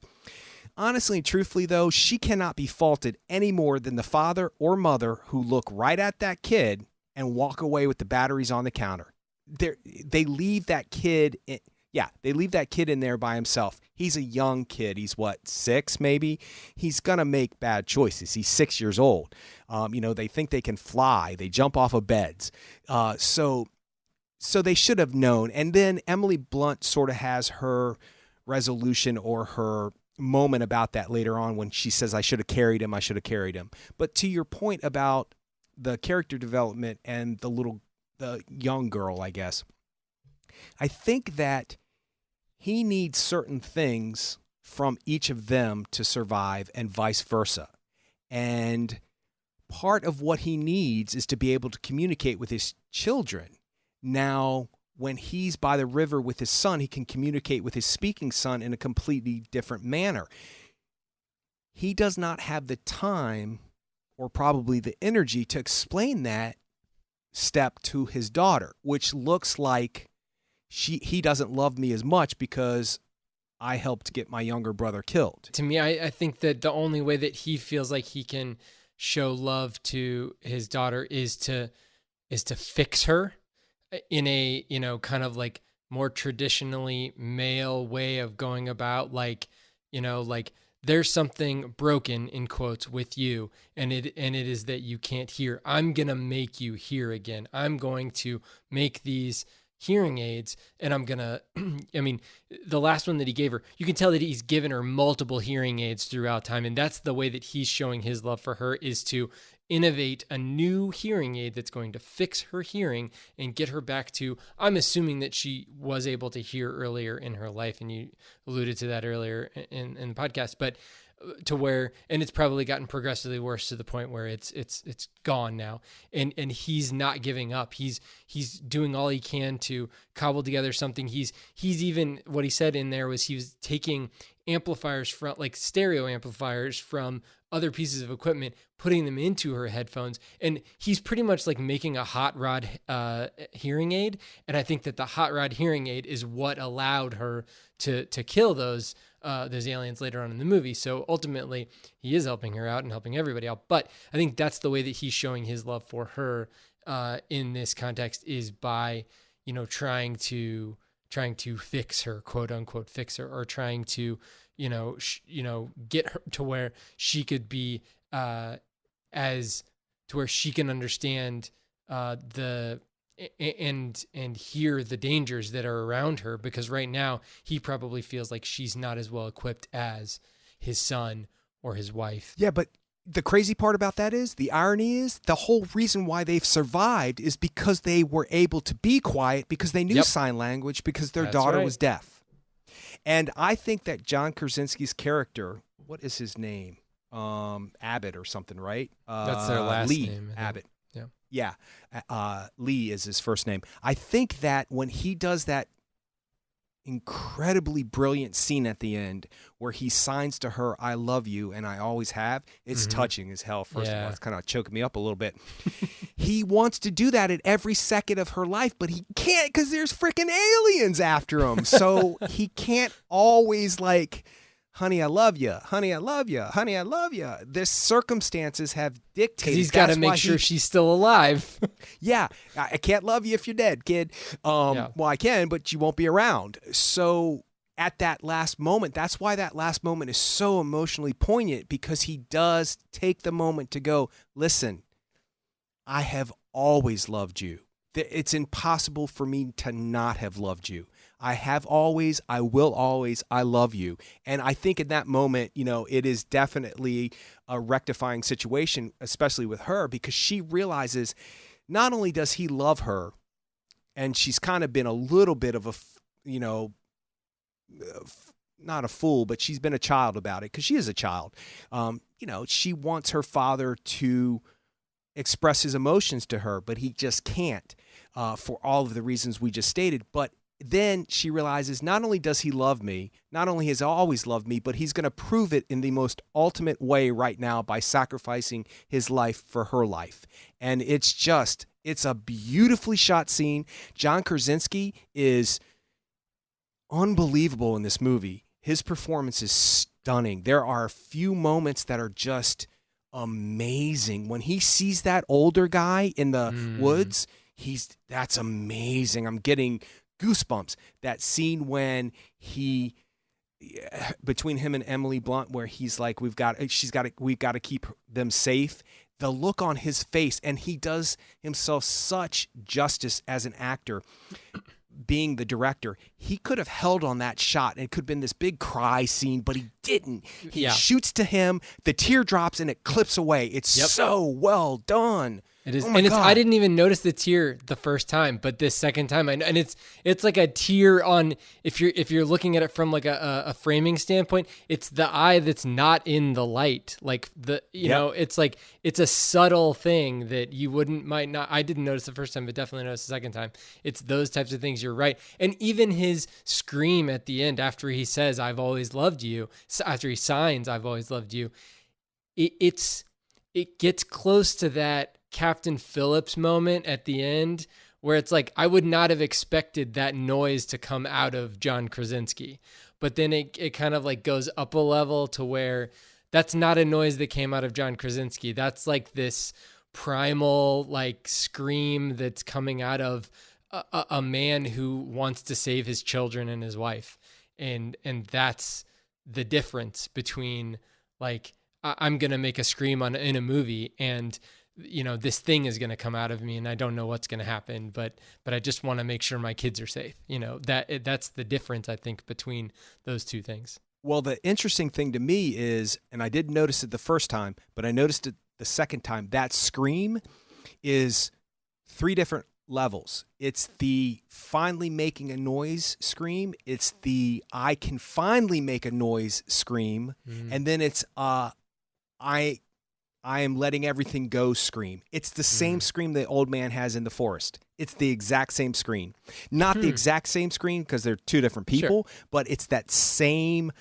honestly and truthfully, though, she cannot be faulted any more than the father or mother who look right at that kid and walk away with the batteries on the counter. They leave that kid they leave that kid in there by himself. He's a young kid. He's 6 maybe? He's going to make bad choices. He's 6 years old. They think they can fly. They jump off of beds. So they should have known. And then Emily Blunt sort of has her resolution or her moment about that later on when she says, I should have carried him. But to your point about the character development and the young girl, I guess, I think that he needs certain things from each of them to survive and vice versa. And part of what he needs is to be able to communicate with his children. Now, when he's by the river with his son, he can communicate with his speaking son in a completely different manner. He does not have the time or probably the energy to explain that step to his daughter, which looks like he doesn't love me as much because I helped get my younger brother killed.
To me, I think that the only way that he feels like he can show love to his daughter is to fix her in a, kind of like more traditionally male way of going about, like there's something broken in quotes with you, and it is that you can't hear. I'm going to make you hear again. I'm going to make these hearing aids, and I'm gonna the last one that he gave her, you can tell that he's given her multiple hearing aids throughout time, and that's the way that he's showing his love for her, is to innovate a new hearing aid that's going to fix her hearing and get her back to, I'm assuming that she was able to hear earlier in her life, and you alluded to that earlier in the podcast, but to where, and it's probably gotten progressively worse to the point where it's gone now, and he's not giving up. He's doing all he can to cobble together something. He's even, what he said in there was he was taking amplifiers from, like stereo amplifiers from other pieces of equipment, putting them into her headphones, and he's pretty much like making a hot rod hearing aid. And I think that the hot rod hearing aid is what allowed her to kill those aliens later on in the movie. So ultimately, he is helping her out and helping everybody out. But I think that's the way that he's showing his love for her in this context, is by trying to fix her, quote unquote, fix her, or trying to get her to where she could be as to where she can understand and hear the dangers that are around her, because right now he probably feels like she's not as well equipped as his son or his wife.
Yeah, but the crazy part about that is, the irony is, the whole reason why they've survived is because they were able to be quiet, because they knew sign language, because their daughter was deaf. And I think that John Krasinski's character, what is his name? Abbott or something, right?
That's their last name.
Abbott. Yeah. Lee is his first name. I think that when he does that incredibly brilliant scene at the end where he signs to her, I love you and I always have, it's touching as hell. First of all, it's kind of choking me up a little bit. He wants to do that at every second of her life, but he can't, because there's freaking aliens after him. So he can't always like, honey, I love you. Honey, I love you. Honey, I love you. The circumstances have dictated.
He's got to make sure she's still alive.
Yeah. I can't love you if you're dead, kid. Well, I can, but you won't be around. So at that last moment, that's why that last moment is so emotionally poignant, because he does take the moment to go, listen, I have always loved you. It's impossible for me to not have loved you. I have always, I will always, I love you. And I think in that moment, it is definitely a rectifying situation, especially with her, because she realizes not only does he love her, and she's kind of been a little bit of a, not a fool, but she's been a child about it because she is a child. She wants her father to express his emotions to her, but he just can't for all of the reasons we just stated. But then she realizes not only does he love me, not only has he always loved me, but he's going to prove it in the most ultimate way right now by sacrificing his life for her life. And it's a beautifully shot scene. John Krasinski is unbelievable in this movie. His performance is stunning. There are a few moments that are just amazing. When he sees that older guy in the woods, that's amazing. I'm getting goosebumps. That scene when between him and Emily Blunt, where he's like, we've got to keep them safe. The look on his face, and he does himself such justice as an actor. Being the director, he could have held on that shot and it could have been this big cry scene, but he didn't. He shoots to him, the tear drops, and it clips away. It's so well done.
It is,
oh my God.
I didn't even notice the tear the first time, but this second time, and it's like a tear on. If you're looking at it from like a framing standpoint, it's the eye that's not in the light. Like it's like it's a subtle thing that you might not. I didn't notice the first time, but definitely noticed the second time. It's those types of things. You're right, and even his scream at the end after he says, "I've always loved you," after he signs, "I've always loved you," it gets close to that Captain Phillips moment at the end where it's like, I would not have expected that noise to come out of John Krasinski, but then it kind of like goes up a level to where that's not a noise that came out of John Krasinski. That's like this primal like scream that's coming out of a man who wants to save his children and his wife. And that's the difference between like, I'm going to make a scream in a movie and this thing is going to come out of me and I don't know what's going to happen, but I just want to make sure my kids are safe. That's the difference, I think, between those two things.
Well, the interesting thing to me is, and I didn't notice it the first time, but I noticed it the second time, that scream is 3 different levels. It's the finally making a noise scream. It's the I can finally make a noise scream. And then it's I am letting everything go scream. It's the same scream the old man has in the forest. It's the exact same scream. Not the exact same scream because they're 2 different people, but it's that same,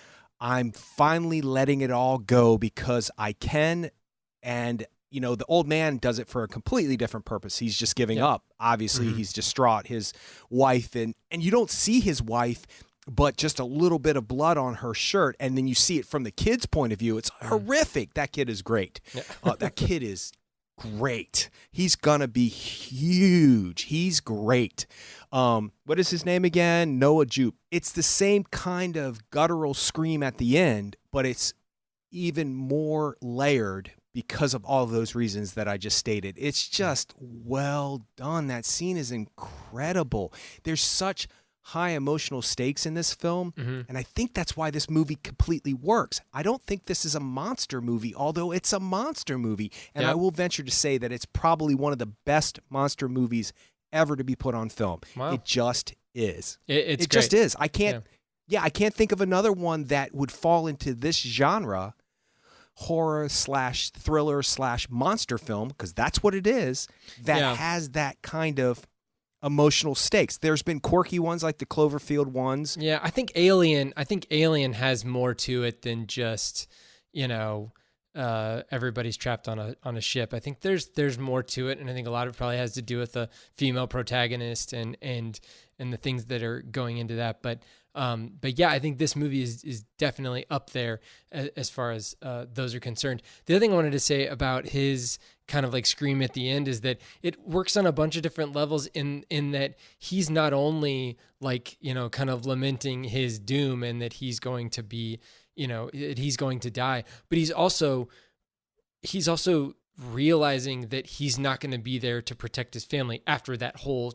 I'm finally letting it all go because I can. And, the old man does it for a completely different purpose. He's just giving up. Obviously, he's distraught. His wife, and you don't see his wife, but just a little bit of blood on her shirt, and then you see it from the kid's point of view. It's horrific. That kid is great. Yeah. That kid is great. He's going to be huge. He's great. What is his name again? Noah Jupe. It's the same kind of guttural scream at the end, but it's even more layered because of all of those reasons that I just stated. It's just well done. That scene is incredible. There's such high emotional stakes in this film, and I think that's why this movie completely works. I don't think this is a monster movie, although it's a monster movie, and I will venture to say that it's probably one of the best monster movies ever to be put on film. Wow. It just is. It just is. I can't think of another one that would fall into this genre, horror/thriller/monster film, because that's what it is, that has that kind of emotional stakes. There's been quirky ones like the Cloverfield ones.
Yeah, I think Alien has more to it than just, everybody's trapped on a ship. I think there's more to it, and I think a lot of it probably has to do with the female protagonist and the things that are going into that. But yeah, I think this movie is definitely up there as far as those are concerned. The other thing I wanted to say about his kind of like scream at the end is that it works on a bunch of different levels in that he's not only like, kind of lamenting his doom and that he's going to be, he's going to die, but he's also realizing that he's not going to be there to protect his family after that whole,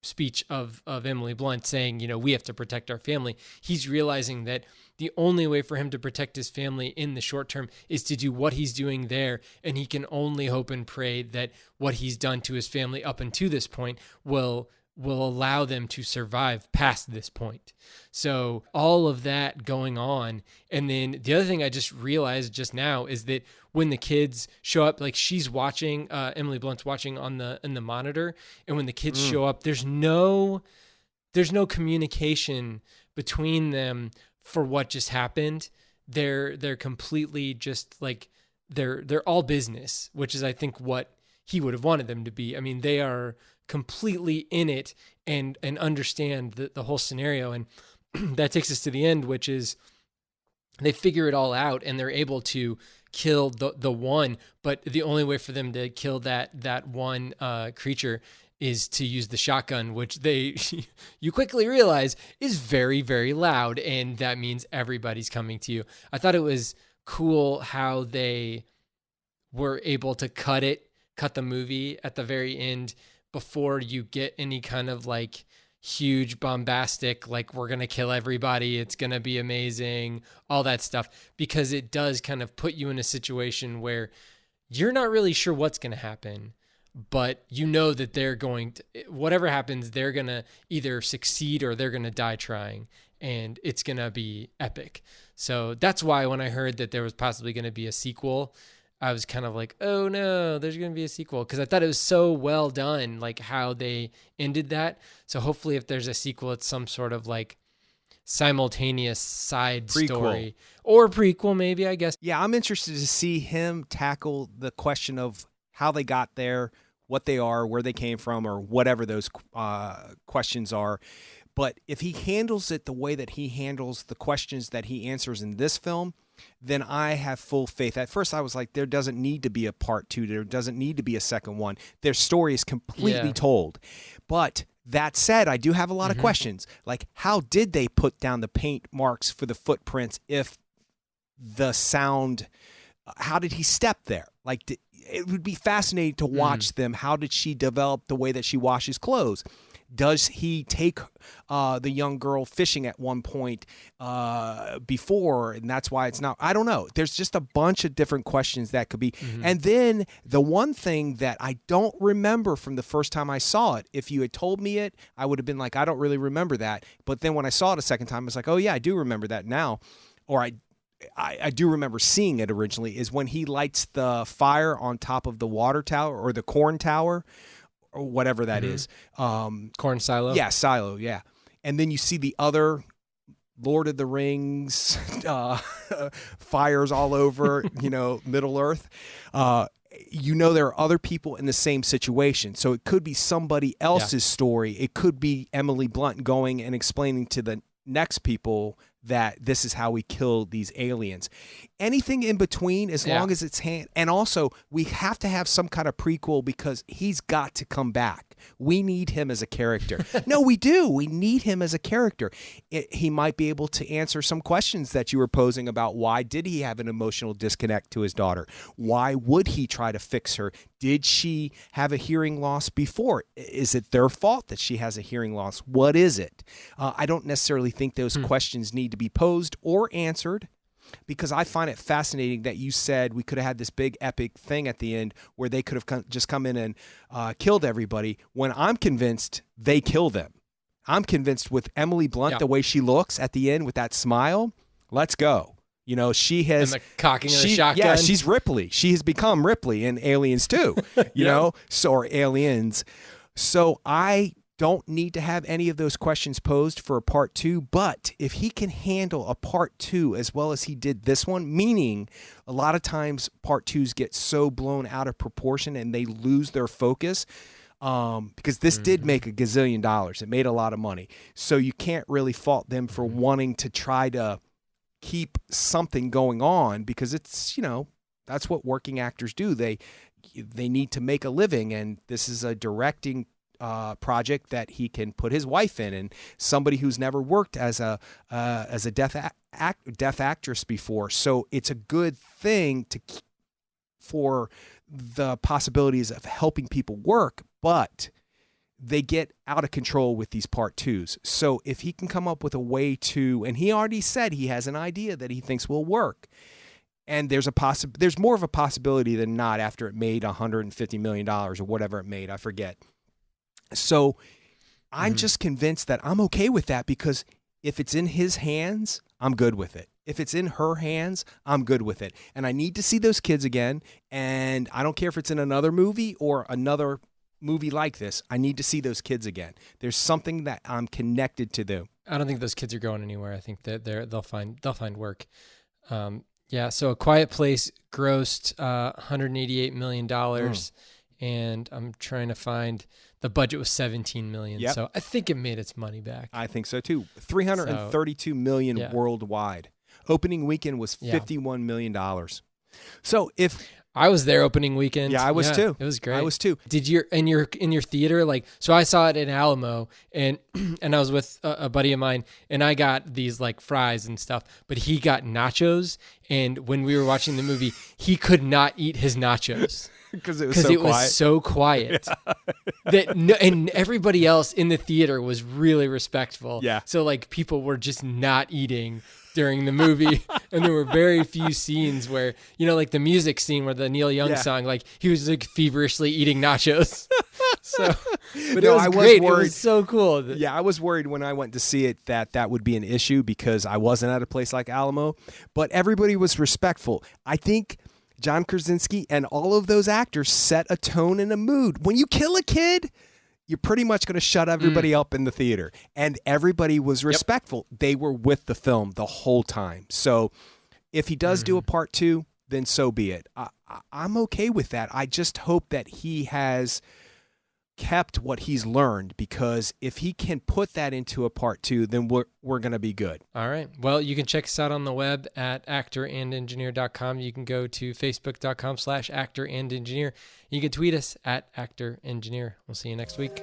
speech of Emily Blunt saying, we have to protect our family. He's realizing that the only way for him to protect his family in the short term is to do what he's doing there. And he can only hope and pray that what he's done to his family up until this point will will allow them to survive past this point. So all of that going on. And then the other thing I just realized just now is that when the kids show up, like she's watching, Emily Blunt's watching in the monitor. And when the kids show up, there's no communication between them for what just happened. They're completely just like, they're all business, which is, I think, what he would have wanted them to be. I mean, they are completely in it and understand the whole scenario. And that takes us to the end, which is they figure it all out and they're able to kill the one, but the only way for them to kill that one creature is to use the shotgun, which you quickly realize is very, very loud. And that means everybody's coming to you. I thought it was cool how they were able to cut the movie at the very end before you get any kind of like huge bombastic, like we're going to kill everybody, it's going to be amazing, all that stuff, because it does kind of put you in a situation where you're not really sure what's going to happen, but you know that they're going to, whatever happens, they're going to either succeed or they're going to die trying, and it's going to be epic. So that's why when I heard that there was possibly going to be a sequel, I was kind of like, oh no, there's going to be a sequel. Because I thought it was so well done, like how they ended that. So hopefully if there's a sequel, it's some sort of like simultaneous side story. Or prequel maybe, I guess.
Yeah, I'm interested to see him tackle the question of how they got there, what they are, where they came from, or whatever those questions are. But if he handles it the way that he handles the questions that he answers in this film, then I have full faith. At first, I was like, there doesn't need to be a part 2. There doesn't need to be a second one. Their story is completely told. But that said, I do have a lot of questions. Like, how did they put down the paint marks for the footprints if the sound, how did he step there? Like, it would be fascinating to watch them. How did she develop the way that she washes clothes? Does he take the young girl fishing at one point before, and that's why it's not? I don't know. There's just a bunch of different questions that could be. And then the one thing that I don't remember from the first time I saw it, if you had told me it, I would have been like, I don't really remember that. But then when I saw it a second time, I was like, oh yeah, I do remember that now. Or I do remember seeing it originally, is when he lights the fire on top of the water tower or the corn tower, or whatever that is.
Corn silo?
Yeah, silo, yeah. And then you see the other Lord of the Rings fires all over, Middle Earth. There are other people in the same situation. So it could be somebody else's story. It could be Emily Blunt going and explaining to the next people that this is how we kill these aliens. Anything in between, as long as it's and also we have to have some kind of prequel because he's got to come back. We need him as a character. No, we do. We need him as a character. He might be able to answer some questions that you were posing about why did he have an emotional disconnect to his daughter? Why would he try to fix her? Did she have a hearing loss before? Is it their fault that she has a hearing loss? What is it? I don't necessarily think those questions need to be posed or answered, because I find it fascinating that you said we could have had this big epic thing at the end where they could have just come in and killed everybody, when I'm convinced they kill them. I'm convinced with Emily Blunt, the way she looks at the end with that smile, let's go. She has...
And the cocking of the shotgun.
Yeah, she's Ripley. She has become Ripley in Aliens 2, or Aliens. So I don't need to have any of those questions posed for a part 2, but if he can handle a part 2 as well as he did this one, meaning a lot of times part 2s get so blown out of proportion and they lose their focus, because this did make $1 gazillion. It made a lot of money. So you can't really fault them for wanting to try to keep something going on, because it's, that's what working actors do. They need to make a living, and this is a directing project that he can put his wife in, and somebody who's never worked as a deaf actress before. So it's a good thing for the possibilities of helping people work, but they get out of control with these part 2s. So if he can come up with a way to, and he already said he has an idea that he thinks will work, and there's more of a possibility than not after it made $150 million or whatever it made, I forget. So I'm just convinced that I'm okay with that because if it's in his hands, I'm good with it. If it's in her hands, I'm good with it. And I need to see those kids again. And I don't care if it's in another movie or another movie like this. I need to see those kids again. There's something that I'm connected to them.
I don't think those kids are going anywhere. I think that they'll find work. Yeah. So A Quiet Place grossed $188 million, and I'm trying to find the budget was $17 million.
Yep.
So I think it made its money back.
I think so too. $332 million worldwide. Opening weekend was $51 million. So if
I was there opening weekend.
Yeah, I was too.
It was great.
I was too.
Did you in your theater, like, so I saw it in Alamo, and I was with a buddy of mine, and I got these like fries and stuff, but he got nachos, and when we were watching the movie, he could not eat his nachos
because it was
so quiet. And everybody else in the theater was really respectful.
Yeah.
So like people were just not eating during the movie, and there were very few scenes where, like the music scene where the Neil Young song, like he was like feverishly eating nachos. So, but it was great. It was so cool.
Yeah, I was worried when I went to see it that would be an issue because I wasn't at a place like Alamo, but everybody was respectful. I think John Krasinski and all of those actors set a tone and a mood. When you kill a kid, you're pretty much going to shut everybody up in the theater. And everybody was respectful. Yep. They were with the film the whole time. So if he does do a part 2, then so be it. I'm okay with that. I just hope that he has kept what he's learned, because if he can put that into a part 2, then we're going to be good.
All right. Well, you can check us out on the web at actorandengineer.com. You can go to facebook.com/actorandengineer. You can tweet us at actorengineer. We'll see you next week.